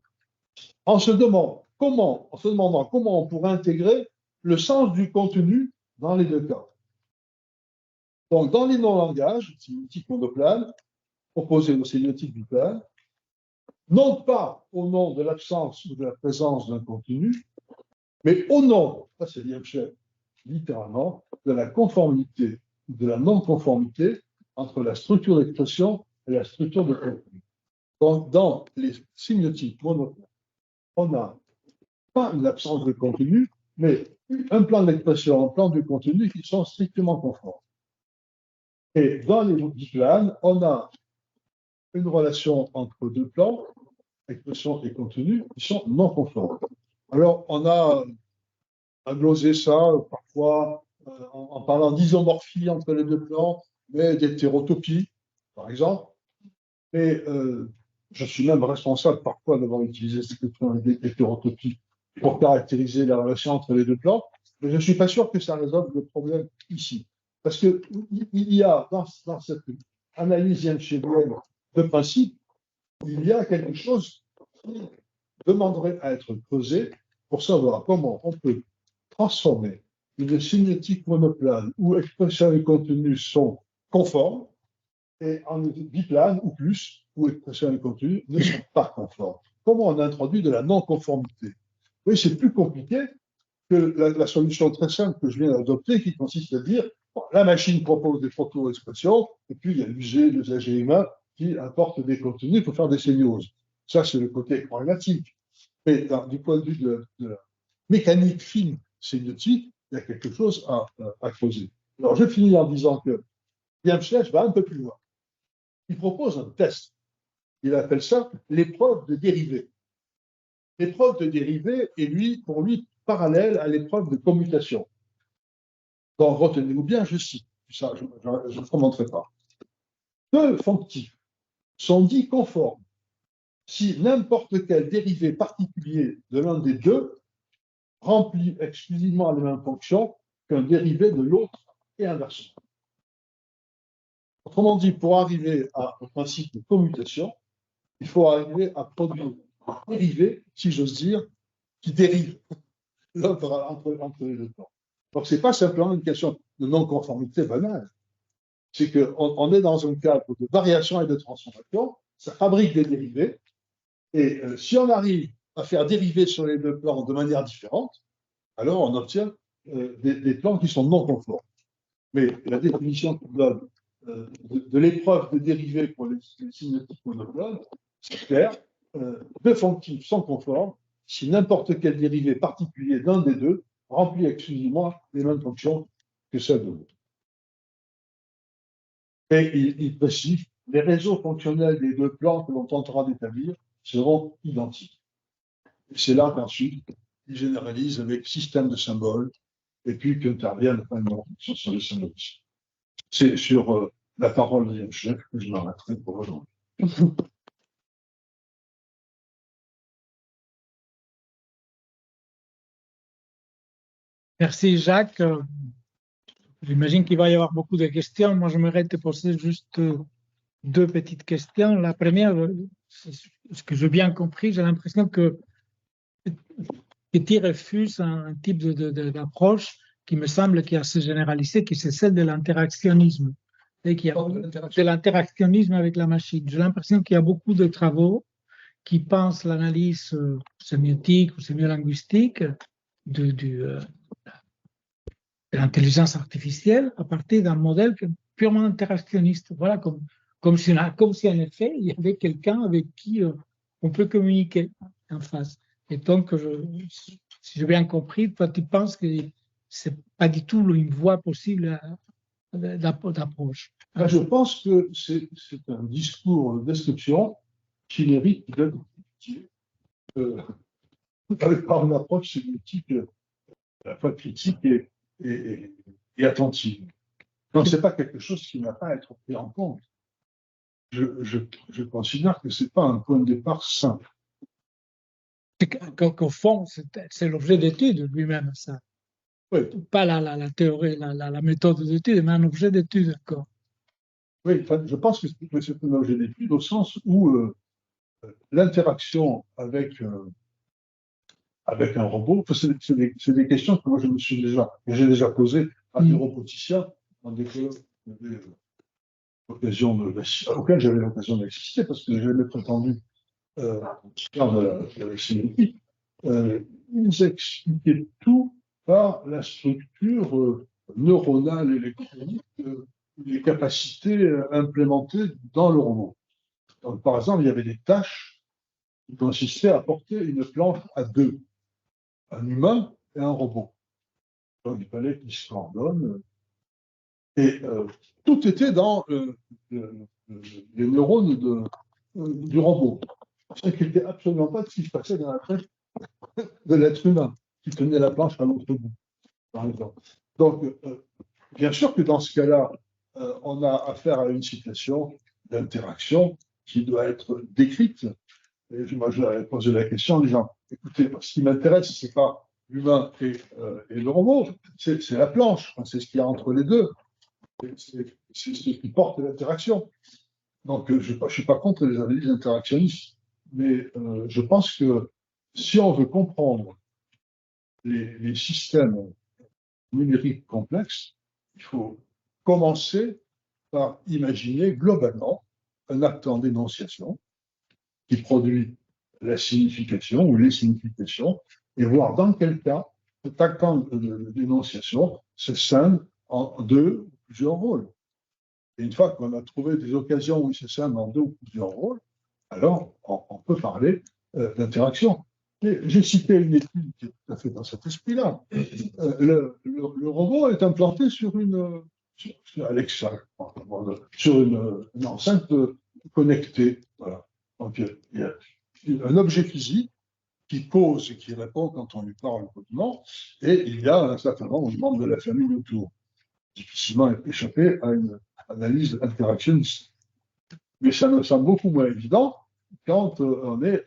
S3: En se demandant comment on pourrait intégrer le sens du contenu dans les deux cas. Donc, dans les non-langages, sémiotiques monoplanes, opposés aux sémiotiques biplanes, non pas au nom de l'absence ou de la présence d'un contenu, mais au nom, ça c'est Yamchef, littéralement, de la conformité ou de la non-conformité entre la structure d'expression et la structure de contenu. Donc, dans les sémiotiques monoplanes, on n'a pas une absence de contenu, mais un plan d'expression, un plan de contenu qui sont strictement conformes. Et dans les biplanes, on a une relation entre deux plans, expression et contenu, qui sont non conformes. Alors, on a glosé ça parfois en parlant d'isomorphie entre les deux plans, mais d'hétérotopie, par exemple. Et je suis même responsable parfois d'avoir utilisé cette expression d'hétérotopie pour caractériser la relation entre les deux plans, mais je ne suis pas sûr que ça résolve le problème ici. Parce qu'il y a dans cette analyse james-chevrienne de principe, il y a quelque chose qui demanderait à être creusé pour savoir comment on peut transformer une cinétique monoplane où expression et contenu sont conformes et en biplane ou plus où expression et contenu ne sont pas conformes. Comment on introduit de la non-conformité? Oui, c'est plus compliqué que la solution très simple que je viens d'adopter qui consiste à dire bon, la machine propose des photo-expressions et puis il y a l'usager humain qui apporte des contenus pour faire des sémioses. Ça, c'est le côté problématique. Mais du point de vue de la mécanique fine sémiotique, il y a quelque chose à creuser. Alors, je finis en disant que James Schlecht va un peu plus loin. Il propose un test. Il appelle ça l'épreuve de dérivée. L'épreuve de dérivée est, pour lui, parallèle à l'épreuve de commutation. Donc, retenez-vous bien, je cite, ça, je ne commenterai pas. Deux fonctifs sont dits conformes si n'importe quel dérivé particulier de l'un des deux remplit exclusivement les mêmes fonctions qu'un dérivé de l'autre et inversement. Autrement dit, pour arriver au principe de commutation, il faut arriver à produire un dérivé, si j'ose dire, qui dérive entre les deux plans. Donc, ce n'est pas simplement une question de non-conformité banale. C'est qu'on est dans un cadre de variation et de transformation, ça fabrique des dérivés, et si on arrive à faire dériver sur les deux plans de manière différente, alors on obtient des plans qui sont non conformes. Mais la définition qu'on donne de l'épreuve de dérivée pour les cinétiques monoplanes, c'est clair, deux fonctifs sont conformes si n'importe quel dérivé particulier d'un des deux remplit exclusivement les mêmes fonctions que celles de l'autre. Et il précise, les réseaux fonctionnels des deux plans que l'on tentera d'établir seront identiques. C'est là qu'ensuite, il généralise avec système de symboles, et puis qu'interviennent sur les symboles. C'est sur la parole de James Schlecht que je m'arrêterai pour aujourd'hui.
S1: Merci Jacques. J'imagine qu'il va y avoir beaucoup de questions. Moi, j'aimerais te poser juste deux petites questions. La première, ce que j'ai bien compris, j'ai l'impression que tu refuses un type d'approche qui me semble qui est assez généralisé, qui c'est celle de l'interactionnisme. Et qui a de l'interactionnisme avec la machine. J'ai l'impression qu'il y a beaucoup de travaux qui pensent l'analyse sémiotique ou sémiolinguistique de l'intelligence artificielle à partir d'un modèle purement interactionniste. Voilà, comme si en effet, il y avait quelqu'un avec qui on peut communiquer en face. Et donc, si j'ai bien compris, toi, tu penses que ce n'est pas du tout une voie possible d'approche.
S3: Je pense que c'est un discours de description qui mérite d'être par une approche sémiotique à la fois critique et attentive. Donc, ce n'est pas quelque chose qui n'a pas à être pris en compte. Je considère que ce n'est pas un point de départ simple.
S1: Qu'au fond, c'est l'objet d'étude lui-même, ça.
S3: Oui.
S1: Pas la théorie, la méthode d'étude, mais un objet d'étude encore.
S3: Oui, je pense que c'est un objet d'étude au sens où l'interaction avec un robot, c'est des questions que moi j'ai déjà posées à des roboticiens dans des colloques auxquels j'avais l'occasion d'assister parce que j'avais prétendu faire de la sémiotique. Ils expliquaient tout par la structure neuronale électronique, les capacités implémentées dans le robot. Donc, par exemple, il y avait des tâches qui consistaient à porter une planche à deux, un humain et un robot. Donc, il fallait qu'ils se coordonnent. Et tout était dans les neurones du robot. Ce qui n'était absolument pas ce qui se passait dans la tête de l'être humain, qui tenait la planche à l'autre bout, par exemple. Donc, bien sûr que dans ce cas-là, on a affaire à une situation d'interaction qui doit être décrite Et moi, je leur ai posé la question en disant, écoutez, ce qui m'intéresse, c'est pas l'humain et le robot, c'est la planche, enfin, c'est ce qu'il y a entre les deux, c'est ce qui porte l'interaction. Donc, je ne suis pas contre les analyses interactionnistes, mais je pense que si on veut comprendre les systèmes numériques complexes, il faut commencer par imaginer globalement un acte en dénonciation qui produit la signification ou les significations et voir dans quel cas cet acte de dénonciation se scinde en deux ou plusieurs rôles. Et une fois qu'on a trouvé des occasions où il se scinde en deux ou plusieurs rôles, alors on peut parler d'interaction. J'ai cité une étude qui est tout à fait dans cet esprit-là. Le robot est implanté sur Alexa, sur une enceinte connectée. Voilà. Donc, il y a un objet physique qui pose et qui répond quand on lui parle poliment, et il y a un certain nombre de membres de la famille autour. Difficilement échapper à une analyse interactionniste. Mais ça me semble beaucoup moins évident quand on est.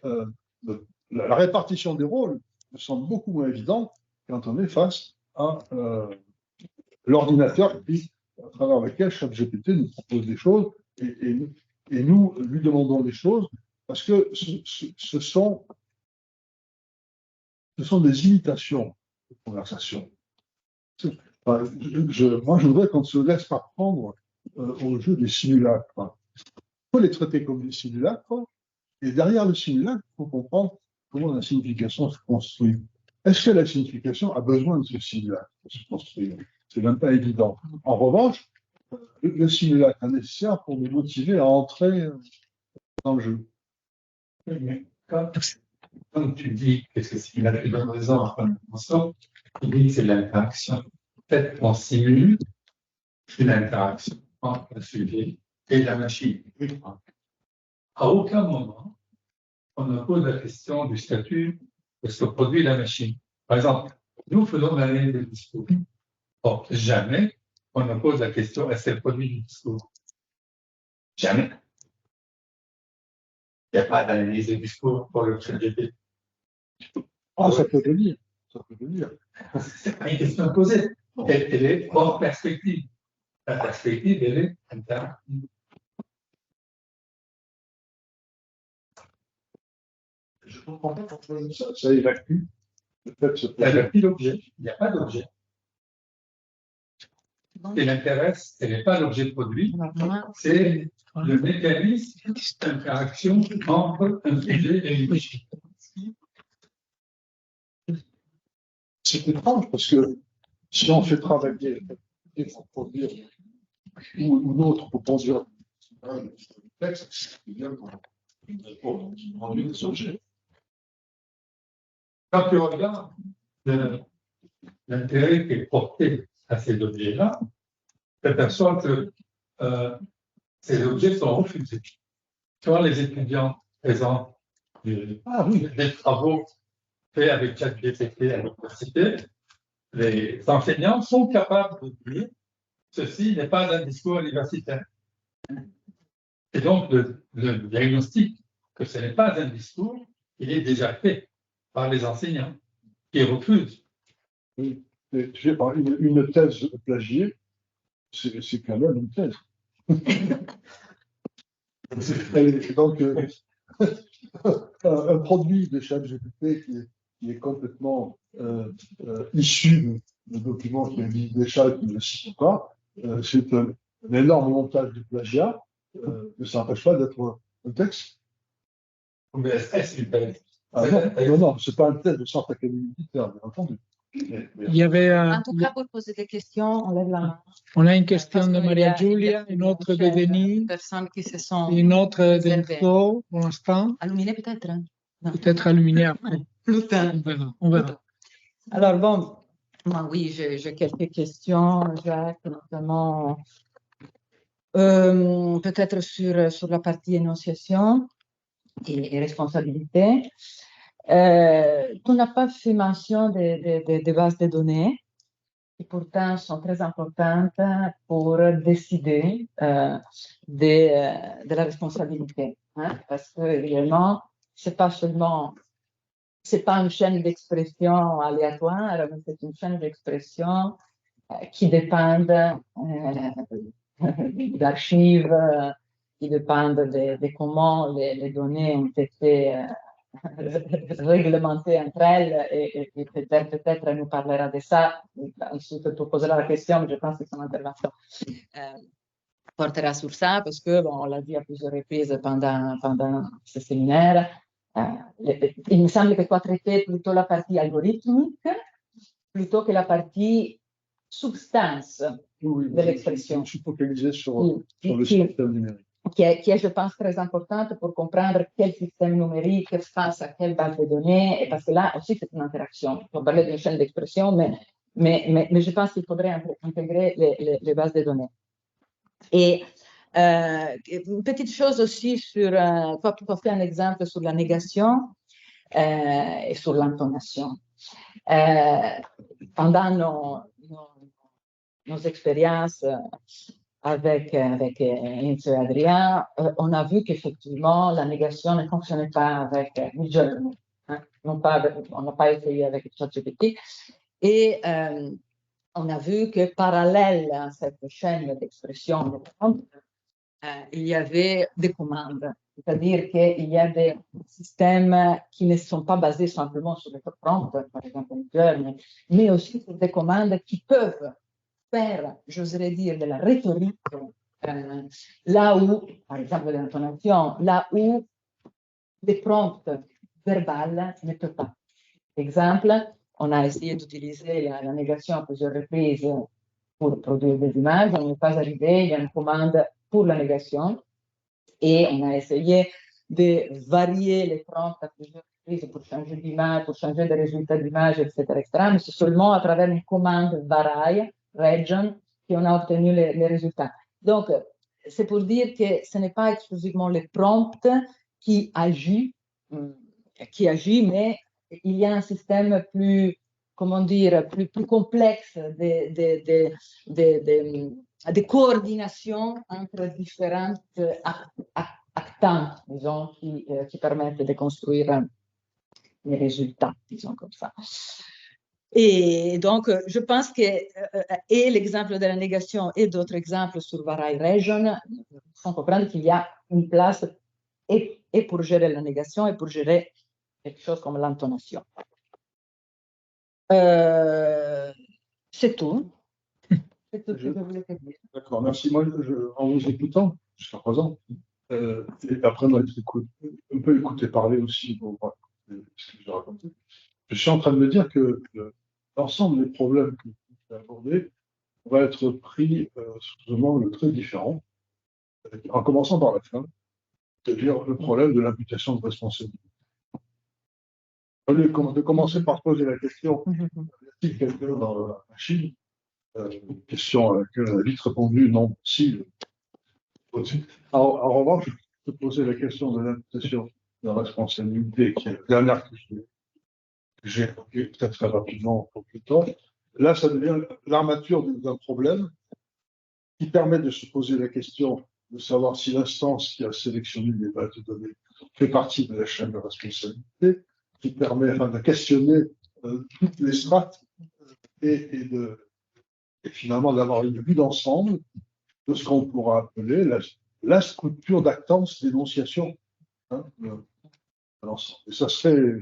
S3: La répartition des rôles me semble beaucoup moins évidente quand on est face à l'ordinateur à travers lequel chaque GPT nous propose des choses et nous lui demandons des choses parce que ce sont des imitations de conversation. Moi, je voudrais qu'on ne se laisse pas prendre au jeu des simulacres. Il faut les traiter comme des simulacres, et derrière le simulacre, il faut comprendre comment la signification se construit. Est-ce que la signification a besoin de ce simulacre pour se construire? C'est même pas évident. En revanche, le simulacre est nécessaire pour nous motiver à entrer dans le jeu.
S5: Mais quand tu dis que c'est simulacre, tu donnes raison à l'intervention, tu dis que c'est de l'interaction. Peut-être qu'on simule une interaction entre le sujet et la machine. À aucun moment, on ne pose la question du statut de ce que produit la machine. Par exemple, nous faisons l'analyse des discours. Or, jamais on ne pose la question est-ce qu'elle produit du discours? Jamais. Il n'y a pas d'analyse des discours pour le ChatGPT.
S3: Ah, ça peut venir. Ça peut venir.
S5: C'est pas une question posée. Elle est hors perspective. La perspective, elle est interactive.
S3: Je ne comprends pas pourquoi ça évacue.
S5: Il n'y a plus d'objet. Il n'y a pas d'objet. Ce qui l'intéresse, ce n'est pas l'objet produit, c'est le mécanisme d'interaction entre un sujet et une machine.
S3: C'est étrange parce que si on fait travailler pour produire ou d'autres pour produire un texte, c'est bien pour produire des objets.
S5: Quand tu regardes l'intérêt qui est porté à ces objets-là, tu t'aperçois que ces objets sont refusés. Quand les étudiants présentent des travaux faits avec ChatGPT à l'université, les enseignants sont capables de dire ceci n'est pas un discours universitaire. Et donc, le diagnostic que ce n'est pas un discours, il est déjà fait par les enseignants qui refusent.
S3: Oui. Une thèse plagiée, c'est quand même une thèse. Donc, un produit de ChatGPT qui est complètement issu de documents qui ont mis des chats qui ne le citent pas, c'est un énorme montage de plagiat, mais ça n'empêche pas d'être un texte.
S5: Mais est-ce une thèse?
S3: Non, ce n'est pas un thèse de centre académique littéraire, bien entendu.
S1: Il y avait,
S2: En tout cas, pour poser des questions, on lève la main.
S1: on a une question de Maria Giulia, une autre de Denis,
S2: Personnes qui se sont
S1: une autre d'Enzo pour l'instant,
S2: illuminées peut-être.
S1: peut-être illuminée après.
S2: Lutin.
S1: On verra.
S2: Alors bon, moi oui, j'ai quelques questions, Jacques, notamment peut-être sur la partie énonciation et responsabilité. Tu n'as pas fait mention des bases de données qui pourtant sont très importantes pour décider de la responsabilité. Hein, parce que évidemment, c'est pas seulement, c'est pas une chaîne d'expression aléatoire, mais c'est une chaîne d'expression qui dépendent d'archives, qui dépendent de comment les données ont été réglementées entre elles, et peut-être elle nous parlera de ça. Ensuite, tu poseras la question, mais je pense que son intervention portera sur ça, parce que, bon, on l'a dit à plusieurs reprises pendant ce séminaire, il me semble que tu as traité plutôt la partie algorithmique plutôt que la partie substance de l'expression.
S3: Je suis focalisé sur le système numérique.
S2: Qui est, je pense, très importante pour comprendre quel système numérique face à quelle base de données, et parce que là aussi c'est une interaction. On parlait d'une chaîne d'expression, mais je pense qu'il faudrait intégrer les bases de données. Et une petite chose aussi sur, toi tu as fait un exemple sur la négation et sur l'intonation. Pendant nos expériences avec Enzo et Adrien, on a vu qu'effectivement la négation ne fonctionnait pas avec Midjourney. Hein? On n'a pas essayé avec ChatGPT. Et on a vu que parallèle à cette chaîne d'expression, il y avait des commandes. C'est-à-dire qu'il y a des systèmes qui ne sont pas basés simplement sur les prompts, par exemple Midjourney, mais aussi sur des commandes qui peuvent faire, j'oserais dire, de la rhétorique, là où, par exemple, de l'intonation, là où les prompts verbales ne peuvent pas. Exemple, on a essayé d'utiliser la négation à plusieurs reprises pour produire des images, on n'est pas arrivé, il y a une commande pour la négation, et on a essayé de varier les prompts à plusieurs reprises pour changer d'image, pour changer de résultats d'image, etc., mais c'est seulement à travers une commande vary, region, qu'on a obtenu les résultats. Donc, c'est pour dire que ce n'est pas exclusivement les prompts qui agit, mais il y a un système plus, comment dire, plus complexe de coordination entre différents actants, disons, qui permettent de construire les résultats, disons comme ça. Et donc, je pense que, et l'exemple de la négation et d'autres exemples sur Vary Region font comprendre qu'il y a une place et pour gérer la négation et pour gérer quelque chose comme l'intonation. C'est tout. C'est tout ce que je voulais te dire.
S3: D'accord, merci. Moi, en vous écoutant, jusqu'à présent, et après m'être un peu écouté parler aussi, pour voir ce que je racontais, je suis en train de me dire que l'ensemble des problèmes que vous avez abordés va être pris sous un angle très différent, en commençant par la fin, c'est-à-dire le problème de l'imputation de responsabilité. Au lieu de commencer par poser la question, y a-t-il quelqu'un dans la machine? Question à laquelle on a vite répondu non, si. En revanche, je peux poser la question de l'imputation de la responsabilité, qui est la dernière que j'ai évoquée peut-être très rapidement pour plus tard. Là, ça devient l'armature d'un problème qui permet de se poser la question de savoir si l'instance qui a sélectionné les bases de données fait partie de la chaîne de responsabilité, qui permet de questionner toutes les strates et finalement d'avoir une vue d'ensemble de ce qu'on pourra appeler la structure d'actance d'énonciation. Hein, et ça serait...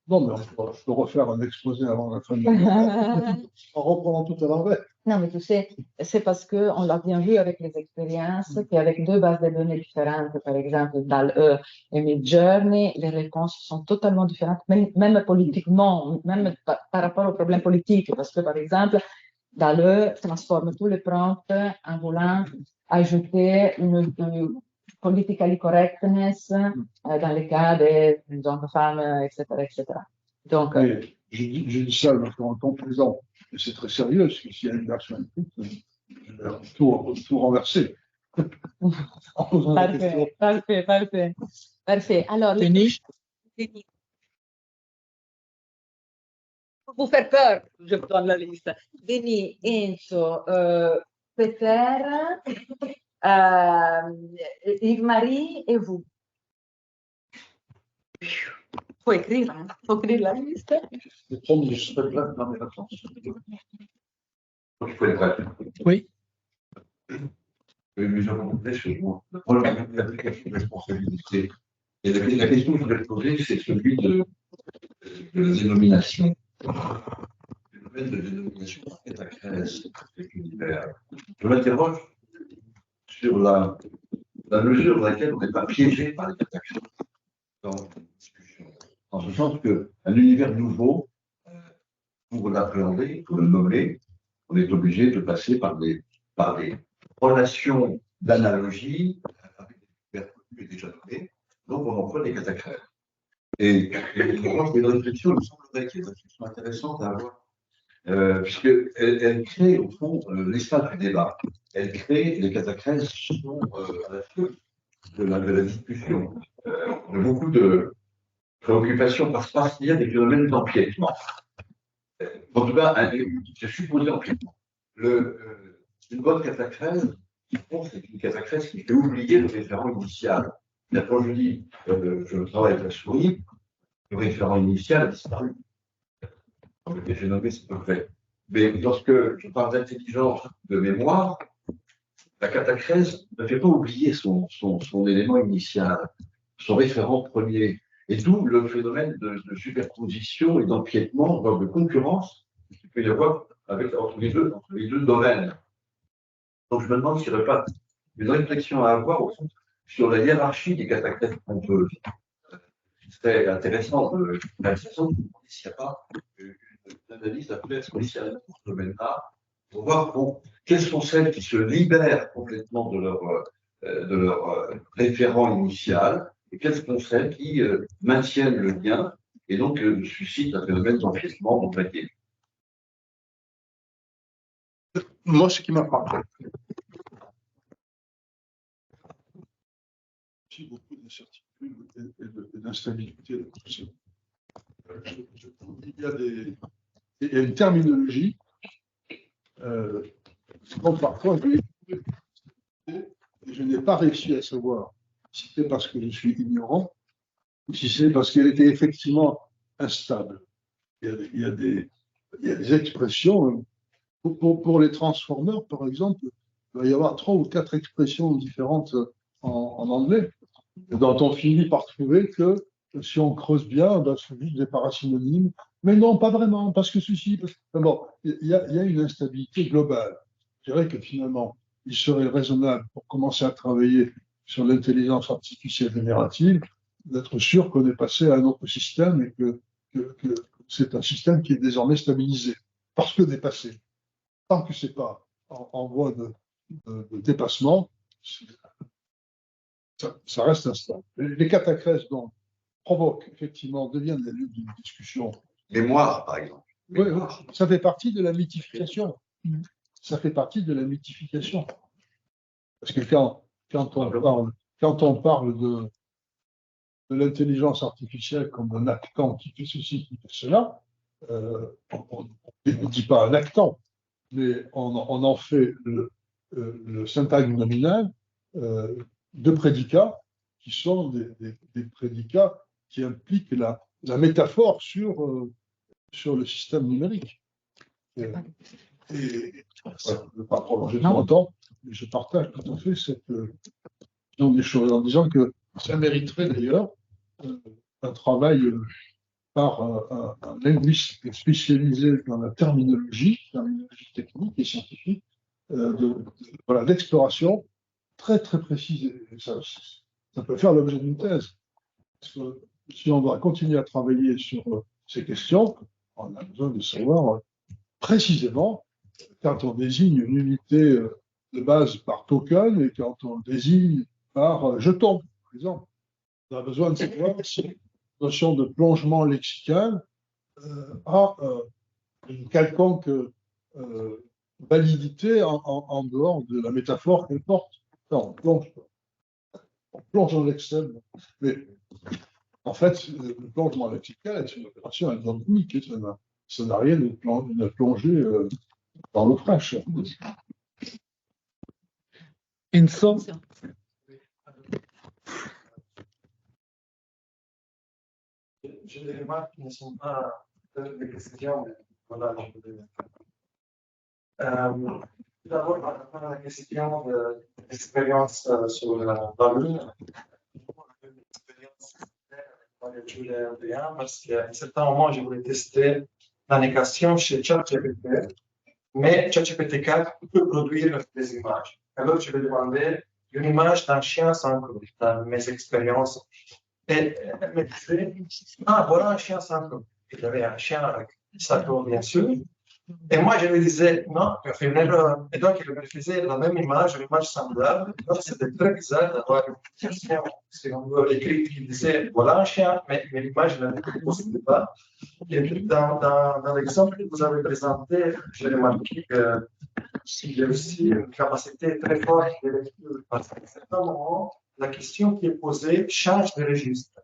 S3: Non, mais je peux refaire un exposé avant la fin de la en reprenant tout à l'envers.
S2: Non, mais tu sais, c'est parce qu'on l'a bien vu avec les expériences, qu'avec deux bases de données différentes, par exemple DALL-E et Midjourney, les réponses sont totalement différentes, même politiquement, même par rapport aux problèmes politiques, parce que par exemple, DALL-E transforme tous les prompts en voulant ajouter une politically correctness dans les cas des hommes, femmes, etc., etc. Donc,
S3: je dis ça en temps présent, et c'est très sérieux, parce que s'il y a une version écoute, je vais tout renverser.
S2: Parfait. Alors,
S1: Denis,
S2: pour vous faire peur, je vous donne la liste. Denis, Enzo, Peter, Yves-Marie et vous. Faut écrire, hein. Faut écrire la liste.
S6: Je vais prendre des choses là dans mes vacances. Donc, il faut être bref.
S1: Oui.
S6: Mais je comprenais sur moi. Le problème de l'application de responsabilité. Et la question que je voulais poser, c'est celui de la dénomination. Le phénomène de dénomination est à création univers. Je m'interroge sur la mesure dans laquelle on n'est pas piégé par les cataclysmes dans une discussion. En ce sens qu'un univers nouveau, pour l'appréhender, pour le nommer, on est obligé de passer par des relations d'analogie avec des univers connus et déjà nommés, donc on emploie des cataclysmes. Et je pense qu'il y a une réflexion, il me semblerait qu'il y a une réflexion intéressante à avoir, puisqu'elle crée, au fond, l'espace du débat. Elle crée, les cataclysmes sont à la feu de la discussion, de beaucoup de préoccupations parce qu'il y a des phénomènes d'empiètement. En tout cas, je supposé empiètement. Une bonne cataclysme, c'est une cataclysme qui fait oublier le référent initial. Quand je dis je travaille avec la souris, le référent initial a disparu. J'ai nommé ce peu près. Mais lorsque je parle d'intelligence, de mémoire, la cataclysme ne fait pas oublier son élément initial, son référent premier. Et d'où le phénomène de superposition et d'empiètement, voire de concurrence qu'il peut y avoir entre les deux domaines. Donc je me demande s'il n'y aurait pas une réflexion à avoir au fond sur la hiérarchie des cataclysmes pompeuses. C'est intéressant s'il n'y a pas une analyse à faire sur ce domaine-là, pour voir quelles sont celles qui se libèrent complètement de leur référent initial et quelles sont celles qui maintiennent le lien et donc suscitent un phénomène d'empiètement complété.
S3: Moi, ce qui m'a frappé, c'est beaucoup d'incertitudes et d'instabilité. Il y a une terminologie dont parfois je n'ai pas réussi à savoir si c'est parce que je suis ignorant ou si c'est parce qu'elle était effectivement instable. Il y a des expressions. Pour les transformeurs, par exemple, il va y avoir 3 ou 4 expressions différentes en anglais, dont on finit par trouver que si on creuse bien, c'est juste des parasynonymes. Mais non, pas vraiment, parce que ceci. Bon, il y a une instabilité globale. Je dirais que finalement, il serait raisonnable, pour commencer à travailler sur l'intelligence artificielle générative, d'être sûr qu'on est passé à un autre système et que c'est un système qui est désormais stabilisé, parce que dépassé. Tant que ce n'est pas en voie de dépassement, ça reste instable. Les cataclysmes donc, provoquent, effectivement, deviennent des lieux d'une discussion.
S6: Mémoire, par exemple.
S3: Oui, ça fait partie de la mythification. Ça fait partie de la mythification. Parce que quand on parle de l'intelligence artificielle comme un actant qui fait ceci, qui fait cela, on ne dit pas un actant, mais on en fait le syntagme nominal de prédicats qui sont des prédicats qui impliquent la métaphore sur le système numérique. Je ne vais pas prolonger trop longtemps, mais je partage tout à fait cette vision des choses en disant que ça mériterait d'ailleurs un travail par un linguiste spécialisé dans la terminologie technique et scientifique, d'exploration très très précise. Ça peut faire l'objet d'une thèse. Parce que si on doit continuer à travailler sur ces questions, on a besoin de savoir précisément, quand on désigne une unité de base par token et quand on désigne par jeton, par exemple. On a besoin de savoir si la notion de plongement lexical a une quelconque validité en dehors de la métaphore qu'elle porte. Non, on plonge dans l'extrême. Mais en fait, le plongement lexical est une opération algorithmique. Ça n'a rien de plonger dans l'eau fraîche.
S1: Enzo,
S7: j'ai des remarques qui ne sont pas des questions, mais voilà, je vais les faire. Tout d'abord, par rapport à la question de l'expérience sur la Lune, une expérience avec Julia Adrien, parce qu'à un certain moment, je voulais tester la négation chez ChatGPT, mais ChatGPT 4 peut produire des images. Alors, je vais demander une image d'un chien synchro dans mes expériences. Et elle me disait, ah, voilà un chien synchro. Il y avait un chien avec synchro, bien sûr. Et moi, je lui disais, non, tu as fait une erreur. Et donc, il me faisait la même image, une image semblable. Donc, c'était très bizarre d'avoir un chien, si on veut, écrit, il disait, voilà un chien, mais l'image ne le possédait pas. Et dans l'exemple que vous avez présenté, j'ai remarqué qu'il y a aussi une capacité très forte de lecture. Parce qu'à un certain moment, la question qui est posée change de registre.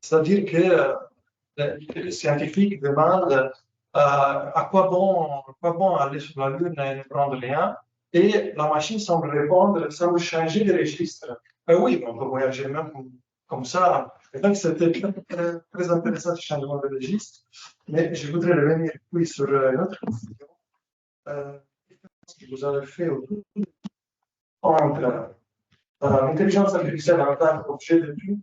S7: C'est-à-dire que les scientifiques demandent à quoi bon aller sur la Lune et ne prendre rien, et la machine semble répondre, semble changer de registre. Oui, on peut voyager même comme ça. Et donc, c'était très intéressant ce changement de registre. Mais je voudrais revenir puis sur une autre question. Ce que vous avez fait autour entre l'intelligence artificielle en tant qu'objet d'étude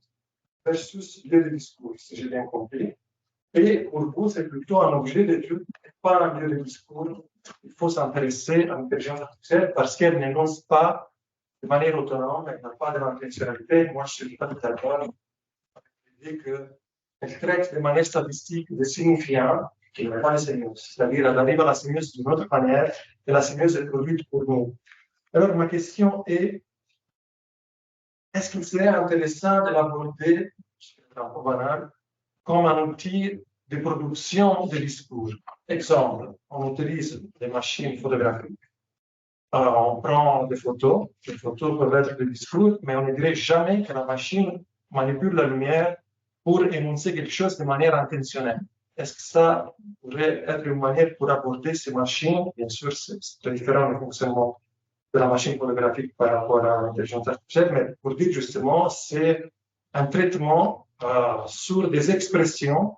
S7: versus lieu de discours, si j'ai bien compris. Et pour vous, c'est plutôt un objet d'étude et pas un lieu de discours. Il faut s'intéresser à l'intelligence artificielle parce qu'elle n'énonce pas de manière autonome, elle n'a pas de l'intentionnalité. Moi, je suis pas d'accord avec l'idée qu'elle traite de manière statistique des signifiants qui n'ont pas les sémioses. C'est-à-dire, elle arrive à la sémiose d'une autre manière et la sémiose est produite pour nous. Alors, ma question est-ce qu'il serait intéressant de l'aborder, c'est un peu banal, comme un outil de production de discours? Exemple, on utilise des machines photographiques. Alors, on prend des photos peuvent être des discours, mais on ne dirait jamais que la machine manipule la lumière pour énoncer quelque chose de manière intentionnelle. Est-ce que ça pourrait être une manière pour aborder ces machines? Bien sûr, c'est très différent le fonctionnement de la machine photographique par rapport à l'intelligence artificielle, mais pour dire justement, c'est un traitement sur des expressions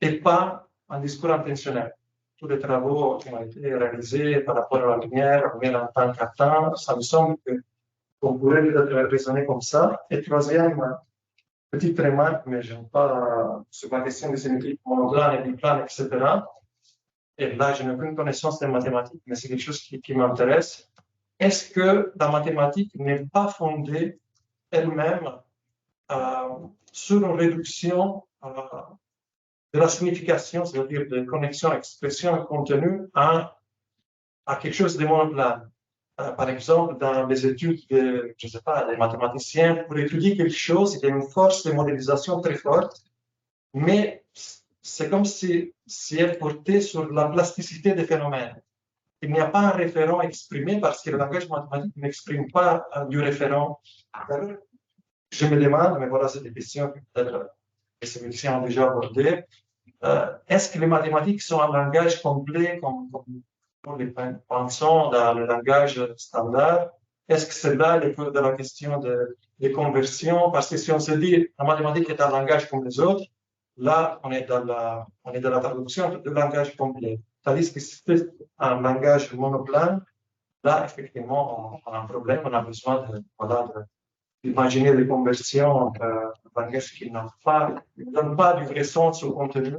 S7: et pas un discours intentionnel. Tous les travaux qui ont été réalisés par rapport à la lumière en tant qu'atteint, ça me semble qu'on pourrait raisonner comme ça. Et troisième, petite remarque, mais je n'aime pas sur la question des symétries monoplanes et biplanes, etc. Et là, je n'ai aucune connaissance des mathématiques, mais c'est quelque chose qui m'intéresse. Est-ce que la mathématique n'est pas fondée elle-même sur une réduction de la signification, c'est-à-dire de connexion, expression et contenu à quelque chose de monoplane? Par exemple, dans les études de, je ne sais pas, des mathématiciens, pour étudier quelque chose, il y a une force de modélisation très forte, mais c'est comme si elle portait sur la plasticité des phénomènes. Il n'y a pas un référent exprimé parce que le langage mathématique n'exprime pas du référent. Je me demande, mais voilà, c'est des questions que peut-être les scientifiques ont déjà abordées. Est-ce que les mathématiques sont un langage complet comme nous les pensons dans le langage standard? Est-ce que c'est là le cœur de la question des conversions? Parce que si on se dit la mathématique est un langage comme les autres, là, on est dans la traduction de langage complet. C'est-à-dire que si c'est un langage monoplane, là, effectivement, on a un problème, on a besoin d'imaginer des conversions entre un langage qui ne donne pas du vrai sens au contenu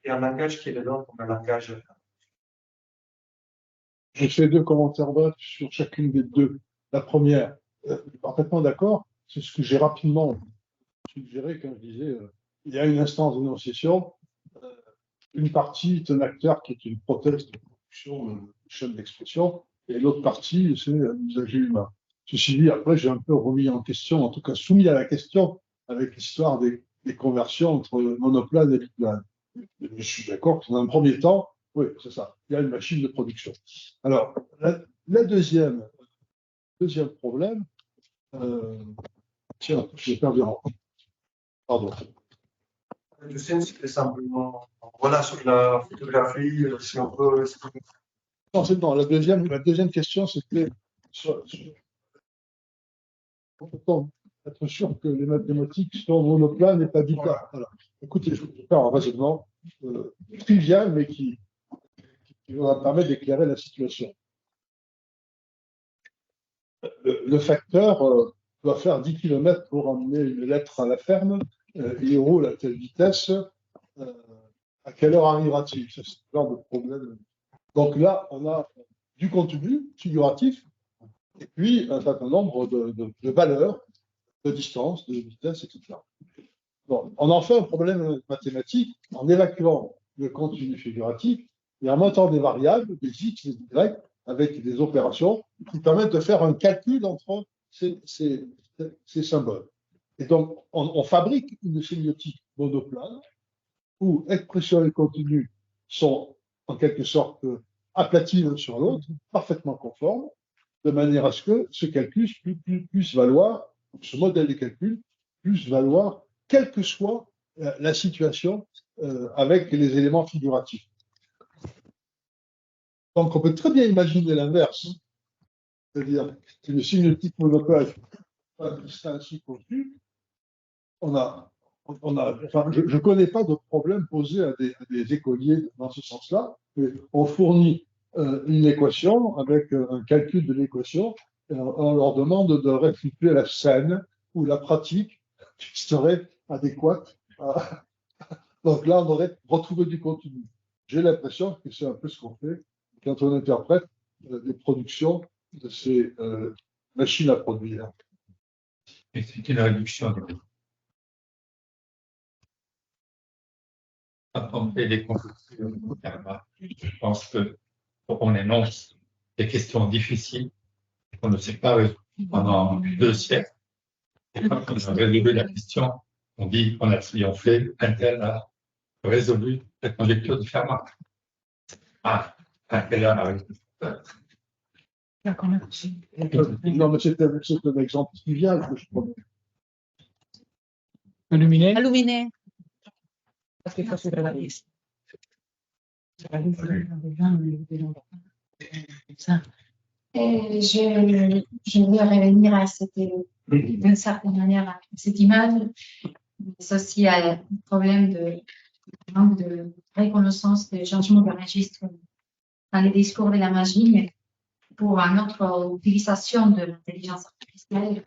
S7: et un langage qui le donne comme un langage.
S3: Je fais deux commentaires brefs sur chacune des deux. La première, parfaitement d'accord, c'est ce que j'ai rapidement suggéré quand je disais il y a une instance d'énonciation, une partie est un acteur qui est une prothèse de production, une chaîne d'expression, et l'autre partie, c'est l'usager humain. Ceci dit, après, j'ai un peu remis en question, en tout cas soumis à la question, avec l'histoire des conversions entre monoplane et biplane. Je suis d'accord que dans un premier temps, oui, c'est ça, il y a une machine de production. Alors, la deuxième problème, tiens, j'ai perdu un. Pardon.
S7: Le sens, c'est simplement, voilà, sur la photographie, si on peut.
S3: Non, la deuxième question, c'était être sûr que les mathématiques sont monoplanes et pas bipolaires. Voilà. Écoutez, je vais faire un raisonnement trivial, mais qui va permettre d'éclairer la situation. Le facteur doit faire 10 km pour emmener une lettre à la ferme. Il roule à telle vitesse. À quelle heure arrivera-t-il? C'est ce genre de problème. Donc là, on a du contenu figuratif et puis un certain nombre de valeurs, de distance, de vitesse, etc. Bon, on en fait un problème mathématique en évacuant le contenu figuratif et en mettant des variables, des x, des y, avec des opérations qui permettent de faire un calcul entre ces symboles. Et donc, on fabrique une sémiotique monoplane où expression et contenu sont en quelque sorte aplatis l'un sur l'autre, parfaitement conformes, de manière à ce que ce calcul puisse valoir, ce modèle de calcul puisse valoir, quelle que soit la situation avec les éléments figuratifs. Donc on peut très bien imaginer l'inverse, c'est-à-dire une sémiotique monoplane ainsi conçue, enfin, je ne connais pas de problème posé à des écoliers dans ce sens-là. On fournit une équation avec un calcul de l'équation et on leur demande de restituer la scène ou la pratique qui serait adéquate. Donc là, on aurait retrouvé du contenu. J'ai l'impression que c'est un peu ce qu'on fait quand on interprète les productions de ces machines à produire.
S5: Et c'est une réduction du quand on fait des conclusions, je pense qu'on énonce des questions difficiles qu'on ne sait pas résoudre pendant 2 siècles. Et quand on a résolu la question, on dit qu'on a triomphé, un tel a résolu la conjecture de Fermat. Ah, un tel a résolu.
S3: Non, mais c'est un exemple trivial que je prends.
S1: Illuminé.
S2: Illuminé.
S8: Parce qu'il faut suivre la liste.
S9: Je veux revenir à cette, d'une certaine manière, à cette image, mais aussi à un problème de manque de reconnaissance des changements de registre dans les discours de la magie, mais pour notre utilisation de l'intelligence artificielle,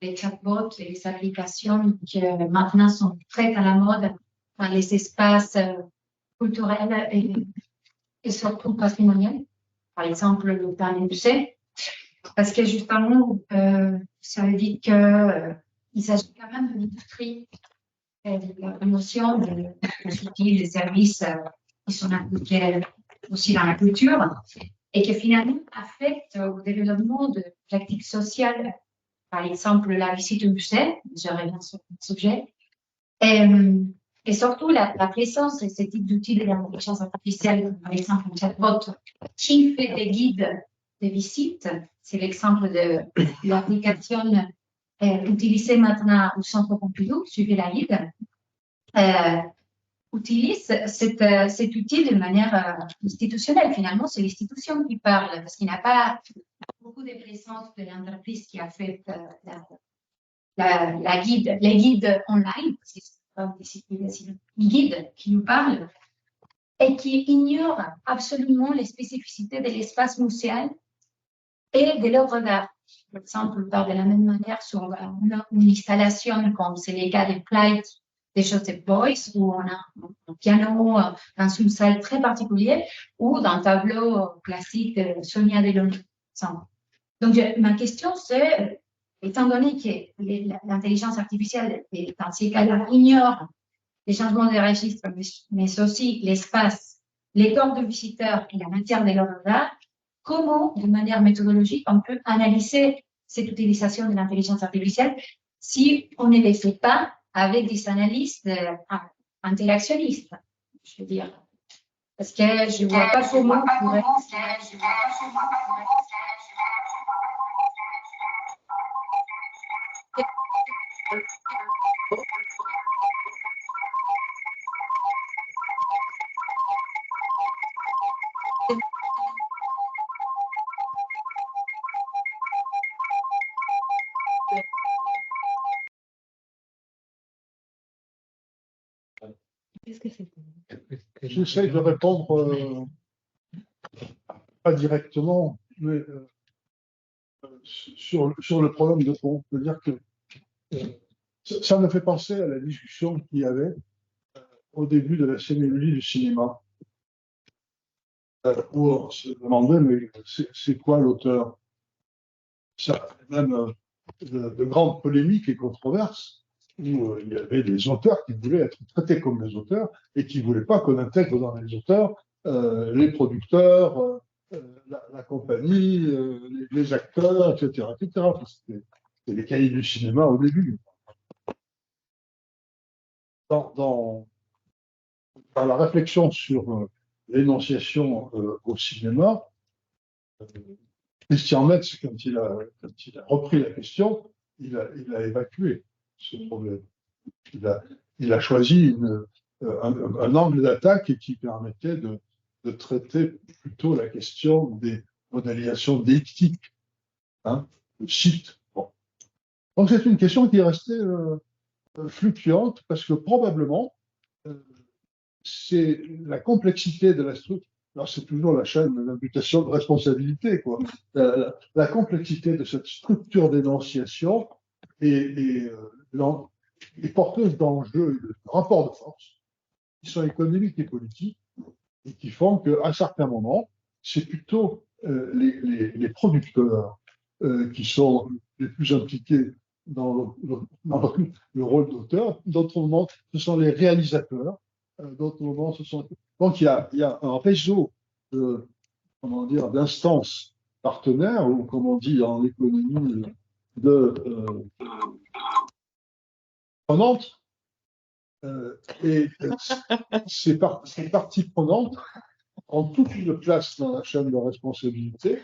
S9: les chatbots et les applications qui maintenant sont très à la mode dans les espaces culturels et surtout patrimoniaux. Par exemple, le palais musée, parce que justement, ça veut dire qu'il s'agit quand même d'une industrie de la promotion des outils, des services qui sont impliqués aussi dans la culture et qui finalement affectent au développement de pratiques sociales. Par exemple, la visite au musée, je reviens sur le sujet, et surtout la présence de ce type d'outils de l'intelligence artificielle, par exemple un chatbot qui fait des guides de visite, c'est l'exemple de l'application utilisée maintenant au Centre Pompidou, suivez la guide, utilise cet outil de manière institutionnelle. Finalement, c'est l'institution qui parle, parce qu'il n'y a pas beaucoup de présence de l'entreprise qui a fait les guides online, parce que c'est pas des guides qui nous parlent, et qui ignorent absolument les spécificités de l'espace muséal et de l'œuvre d'art. Par exemple, de la même manière sur une installation comme c'est les cas de Plight des Joseph Beuys, où on a un piano dans une salle très particulière, ou dans un tableau classique de Sonia Delaunay. Donc, ma question, c'est, étant donné que l'intelligence artificielle, dans ces cas-là, ignore les changements de registre, mais aussi l'espace, les corps de visiteurs et la matière de l'œuvre d'art, comment, de manière méthodologique, on peut analyser cette utilisation de l'intelligence artificielle si on ne le fait pas avec des analyses interactionnistes, je veux dire. Parce que je ne vois pas comment on pourrait...
S2: Qu'est-ce que c'était?
S3: J'essaie de répondre pas directement, mais sur le problème de fond. C'est-à-dire que ça me fait penser à la discussion qu'il y avait au début de la sémiolie du cinéma, où on se demandait, mais c'est quoi l'auteur? Ça a même de grandes polémiques et controverses, où il y avait des auteurs qui voulaient être traités comme des auteurs et qui ne voulaient pas qu'on intègre dans les auteurs les producteurs, la compagnie, les acteurs, etc. etc. C'était les cahiers du cinéma au début. Dans la réflexion sur l'énonciation au cinéma, Christian Metz, quand il a repris la question, il a évacué ce problème. Il a choisi un angle d'attaque qui permettait de traiter plutôt la question des modélisations déictiques, hein, le site. Bon. Donc c'est une question qui est restée fluctuante parce que probablement c'est la complexité de la structure. Alors c'est toujours la chaîne d'imputation de responsabilité, quoi. La complexité de cette structure d'énonciation est porteuse d'enjeux, de rapports de force qui sont économiques et politiques et qui font qu'à certains moments, c'est plutôt les producteurs qui sont les plus impliqués dans le rôle d'auteur. D'autres moments, ce sont les réalisateurs. D'autres moments, ce sont... Donc, il y a un réseau d'instances partenaires, ou comme on dit en économie, prenantes. Et ces parties prenantes ont toute une place dans la chaîne de responsabilité,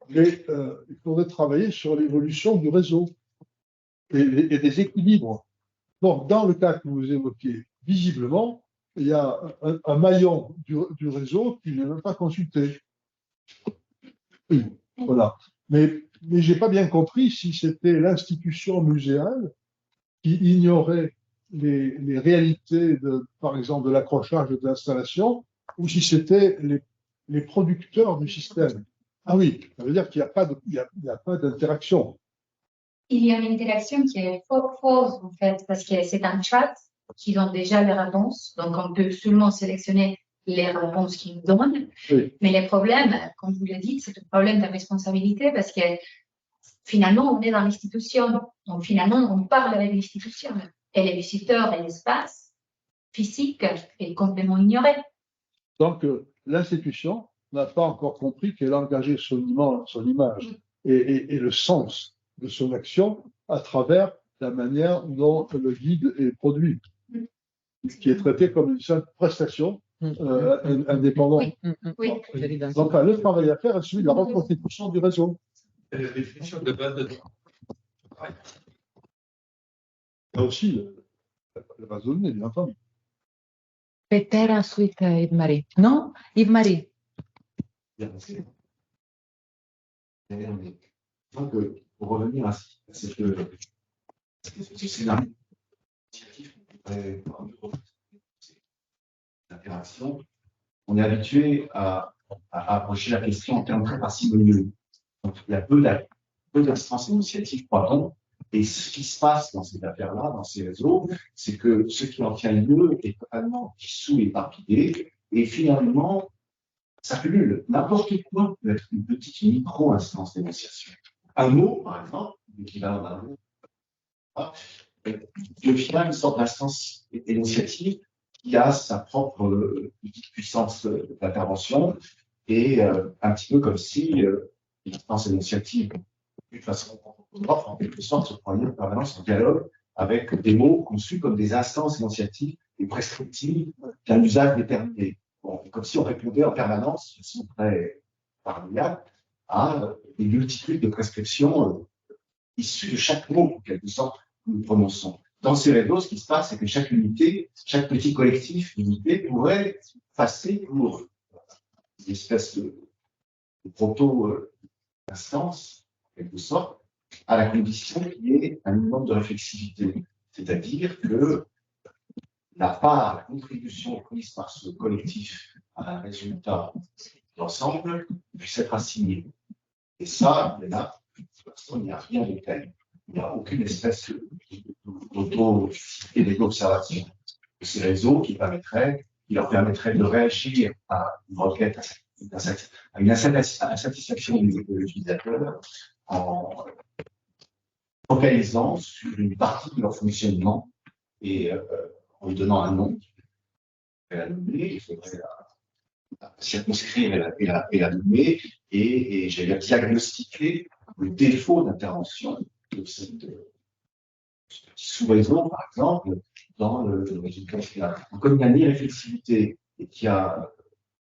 S3: mais il faudrait travailler sur l'évolution du réseau et des équilibres. Donc, dans le cas que vous évoquez, visiblement, il y a un maillon du réseau qui n'est même pas consulté. Oui, voilà. Mais je n'ai pas bien compris si c'était l'institution muséale qui ignorait les réalités, par exemple, de l'accrochage et de l'installation, ou si c'était les producteurs du système. Ah oui, ça veut dire qu'il n'y a pas d'interaction.
S9: Il y a une interaction qui est fausse, en fait, parce que c'est un chat qui donne déjà les réponses. Donc, on peut seulement sélectionner les réponses qu'ils nous donnent.
S3: Oui.
S9: Mais les problèmes, comme vous le dites, c'est un problème de responsabilité parce que finalement, on est dans l'institution. Donc, finalement, on parle avec l'institution. Et les visiteurs et l'espace physique est complètement ignoré.
S3: Donc, l'institution n'a pas encore compris qu'elle engageait son image et le sens de son action à travers la manière dont le guide est produit, qui est traité comme une simple prestation indépendante.
S9: Oui.
S3: Donc, le travail à faire est celui de la reconstitution du réseau.
S5: Et la définition de base de
S3: Là aussi, la base de données, bien entendu.
S2: Peter, ensuite Yves-Marie. Non, Yves-Marie.
S6: Donc, pour revenir à cette scénario d'interaction, on est habitué à approcher la question en termes très parcimonieux. Donc, il y a peu d'instances initiatives, croit-on. Et ce qui se passe dans cette affaire-là, dans ces réseaux, c'est que ce qui en tient lieu est totalement dissous, éparpillé, et finalement, ça cumule. N'importe quoi peut être une petite micro-instance d'énonciation. Un mot, par exemple, l'équivalent d'un mot, au final, une sorte d'instance énonciative qui a sa propre petite puissance d'intervention, et un petit peu comme si l'instance énonciative, d'une façon propre, en quelque sorte, se prenait en permanence en dialogue avec des mots conçus comme des instances énonciatives et prescriptives d'un usage déterminé. Bon, comme si on répondait en permanence, de façon très paranoïaque, à des multitudes de prescriptions issues de chaque mot, en quelque sorte, que nous prononçons. Dans ces réseaux, ce qui se passe, c'est que chaque unité, chaque petit collectif d'unités pourrait passer pour une espèce de proto-instance, en quelque sorte, à la condition qu'il y ait un minimum de réflexivité. C'est-à-dire que la part, la contribution prise par ce collectif à un résultat d'ensemble puisse être assignée. Et ça, là, il n'y a rien de tel. Il n'y a aucune espèce d'auto-et d'observation de ces réseaux qui leur permettrait de réagir à une requête, à une insatisfaction des utilisateurs en focalisant sur une partie de leur fonctionnement et en lui donnant un nom. Il faudrait la circonscrire et la nommer, et j'allais diagnostiquer le défaut d'intervention de ce petit sous-réseau, par exemple, dans le résultat. Comme il y a une irréflexivité et qu'il y a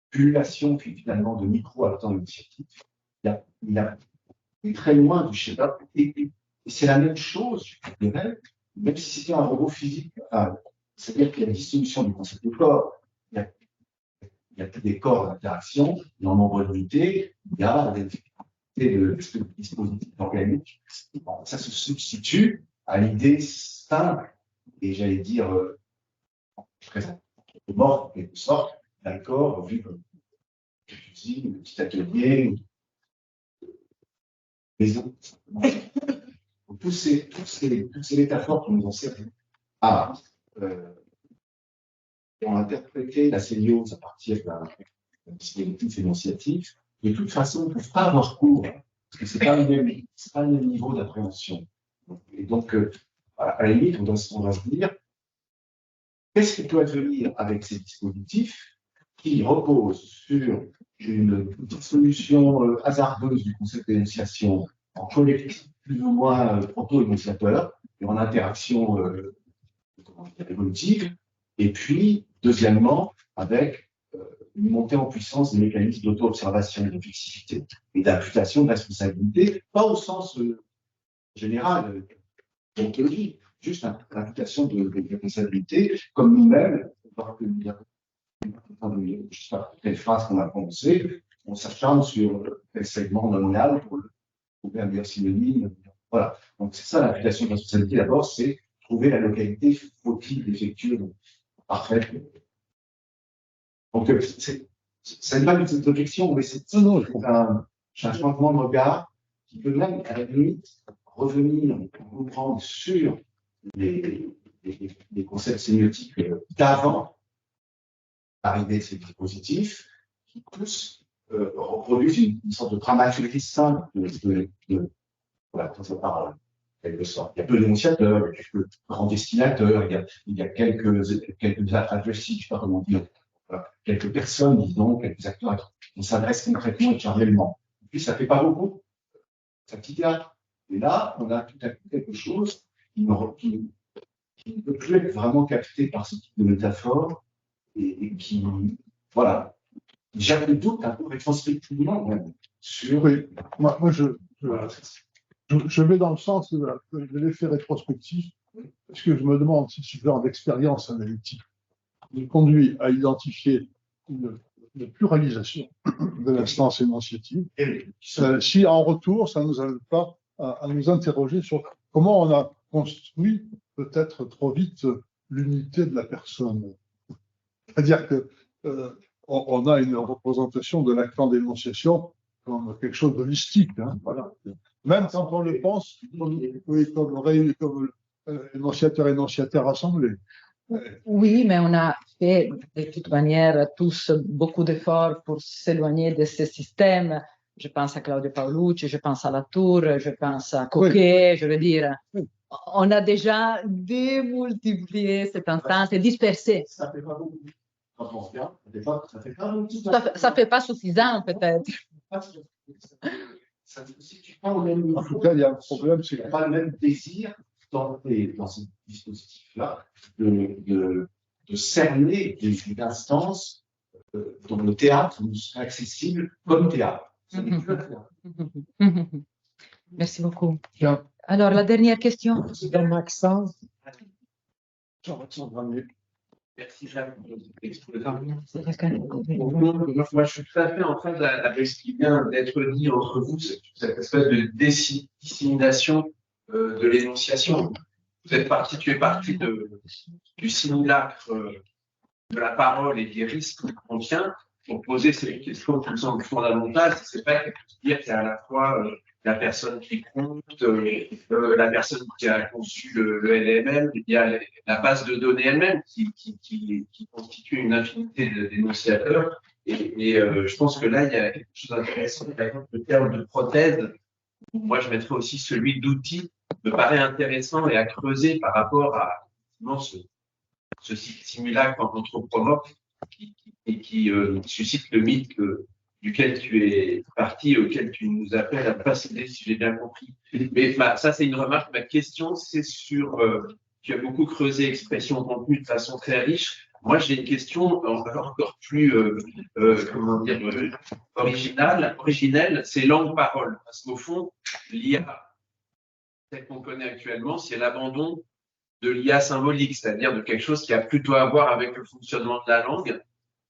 S6: pullulation finalement de micro-acteurs initiatifs, il y a très loin du schéma. Et c'est la même chose, je dirais, même si c'était un robot physique, c'est-à-dire qu'il y a une distribution du concept de corps, il y a des corps d'interaction, et en nombre d'unités, il y a des dispositifs organiques. Bon, ça se substitue à l'idée simple, et j'allais dire, très mort, en quelque sorte, d'un corps vu comme une usine, un petit atelier, une maison. Toutes ces métaphores qui nous ont servi à ont interprété la sémiose à partir d'un dispositif énonciatif, de toute façon, ne peuvent pas avoir cours, parce que ce n'est pas le même niveau d'appréhension. Et donc, à la limite, on doit se dire, qu'est-ce qui peut advenir avec ces dispositifs qui reposent sur une solution hasardeuse du concept d'énonciation en collectif plus ou moins proto-énonciateur et en interaction évolutive, et puis, deuxièmement, avec une montée en puissance des mécanismes d'auto-observation, de fixité et d'imputation de responsabilité, pas au sens général d'ontologie, juste l'imputation de responsabilité, comme nous-mêmes, je ne sais pas quelle phrase qu'on a prononcée, on s'acharne sur quel segment nominal pour trouver un meilleur synonyme. Voilà. Donc, c'est ça l'imputation de responsabilité. D'abord, c'est trouver la localité faut-il effectuer parfaite. Donc, ça n'est pas une cette objection, mais c'est un changement de regard qui peut même, à la limite, revenir comprendre sur les concepts sémiotiques d'avant l'arrivée de ces dispositifs, qui tous reproduisent une sorte de dramaturgie simple de la parole. Quelque sorte. Il y a peu d'énonciateurs, il y a quelques grands destinateurs, il y a quelques adressifs, je ne sais pas comment dire, quelques personnes, disons, quelques acteurs qui s'adressent concrètement et charnellement. Et puis, ça ne fait pas beaucoup, c'est un petit théâtre. Et là, on a tout à coup quelque chose qui ne peut plus être vraiment capté par ce type de métaphore et qui, voilà, j'ai le doute un peu rétrospectivement même sur.
S3: Oui, moi je vais dans le sens de l'effet rétrospectif, parce que je me demande si ce genre d'expérience analytique nous conduit à identifier une pluralisation de l'instance énonciative, si en retour, ça ne nous amène pas à nous interroger sur comment on a construit peut-être trop vite l'unité de la personne. C'est-à-dire que on a une représentation de l'actant d'énonciation comme quelque chose de mystique, hein, voilà. Même quand on le pense, comme énonciateur assemblé.
S2: Oui, mais on a fait de toute manière tous beaucoup d'efforts pour s'éloigner de ce système. Je pense à Claudio Paolucci, je pense à Latour, je pense à Coquet, oui. Je veux dire, oui. On a déjà démultiplié cette instance et dispersé.
S6: Ça fait pas beaucoup.
S2: Ça fait pas suffisant peut-être.
S6: Si tu prends le même niveau, en tout cas, il y a un problème, c'est qu'il n'y a pas le même désir dans ces dispositifs-là de cerner des instances dont le théâtre nous serait accessible comme théâtre.
S2: Merci beaucoup.
S3: Bien.
S2: Alors, la dernière question.
S1: Dans Maxence.
S10: Merci Jacques. Moi, je suis tout à fait en phase avec ce qui vient d'être dit entre vous, cette espèce de dissémination de l'énonciation. tu es parti du simulacre de la parole et des risques qu'il contient pour poser ces questions qui me semblent fondamentales. C'est pas dire qu'il y a à la fois la personne qui compte, la personne qui a conçu le LML, il y a la base de données elle-même qui constitue une infinité d'énonciateurs. Et je pense que là, il y a quelque chose d'intéressant. Par exemple, le terme de prothèse, moi, je mettrais aussi celui d'outil, me paraît intéressant et à creuser par rapport à ce simulacre anthropomorphe qui suscite le mythe duquel tu es parti, auquel tu nous appelles à passer, si j'ai bien compris. Mais ça, c'est une remarque. Ma question, c'est sur, tu as beaucoup creusé expression contenu de façon très riche. Moi, j'ai une question encore plus, comment dire, originelle, c'est langue-parole. Parce qu'au fond, l'IA, telle qu'on connaît actuellement, c'est l'abandon de l'IA symbolique, c'est-à-dire de quelque chose qui a plutôt à voir avec le fonctionnement de la langue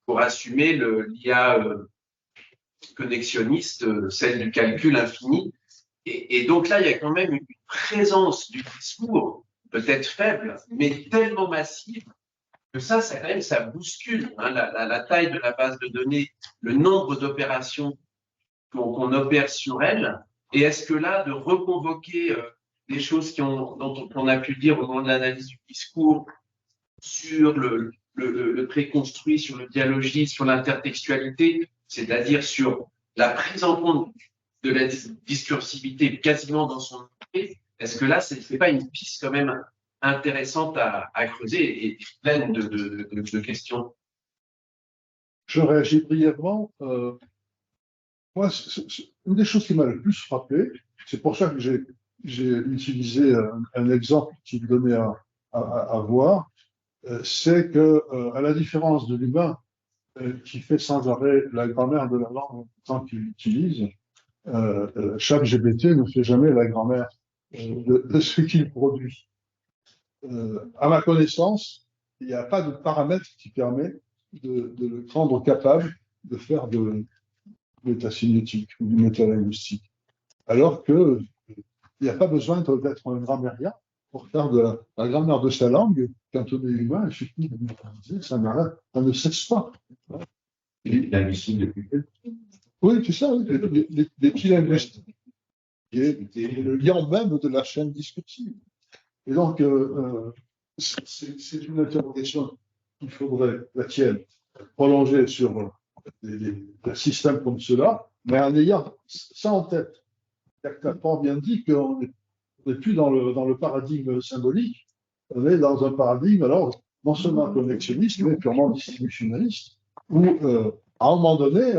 S10: pour assumer l'IA connexionniste, celle du calcul infini. Et donc là, il y a quand même une présence du discours, peut-être faible, mais tellement massive que ça quand même, ça bouscule la taille de la base de données, le nombre d'opérations qu'on opère sur elle. Et est-ce que là, de reconvoquer des choses dont on a pu dire au moment de l'analyse du discours sur le préconstruit, sur le dialogisme, sur l'intertextualité, c'est-à-dire sur la prise en compte de la discursivité quasiment dans son entrée, est-ce que là, c'est pas une piste quand même intéressante à creuser et pleine de questions?
S3: Je réagis brièvement. Moi, une des choses qui m'a le plus frappé, c'est pour ça que j'ai utilisé un exemple qui me donnait à voir, c'est que, à la différence de l'humain qui fait sans arrêt la grammaire de la langue tant qu'il l'utilise, chaque GPT ne fait jamais la grammaire de ce qu'il produit. À ma connaissance, il n'y a pas de paramètre qui permet de le rendre capable de faire de métasémiotique ou du métalinguistique. Alors qu'il n'y a pas besoin d'être un grammairien pour faire de la grammaire de sa langue. Quand on est humain, il suffit de mémoriser, ça ne cesse pas.
S6: Linguistique depuis
S3: oui, c'est ça, oui, les petits linguistiques. Et le lien même de la chaîne discursive. Et donc, c'est une interrogation qu'il faudrait, la tienne, prolonger sur des systèmes comme cela, mais en ayant ça en tête. Tu as pas bien dit qu'on n'est plus dans le paradigme symbolique, on est dans un paradigme, alors, non seulement connexionniste, mais purement distributionnaliste, où, à un moment donné,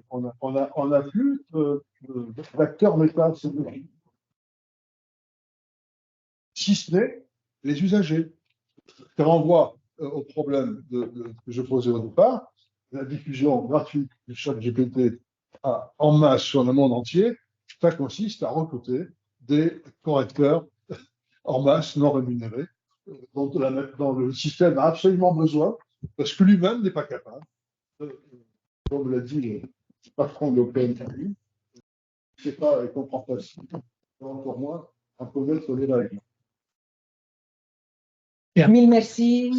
S3: on n'a plus d'acteurs méta-symboliques. Si ce n'est les usagers. Ça renvoie au problème que je posais au départ, la diffusion gratuite de ChatGPT en masse sur le monde entier, ça consiste à recruter des correcteurs en masse non rémunérés, dont le système a absolument besoin, parce que lui-même n'est pas capable, comme l'a dit le patron de l'OpenAI, il ne sait pas et ne comprend pas si, encore moins, à connaître les règles.
S2: Mille merci.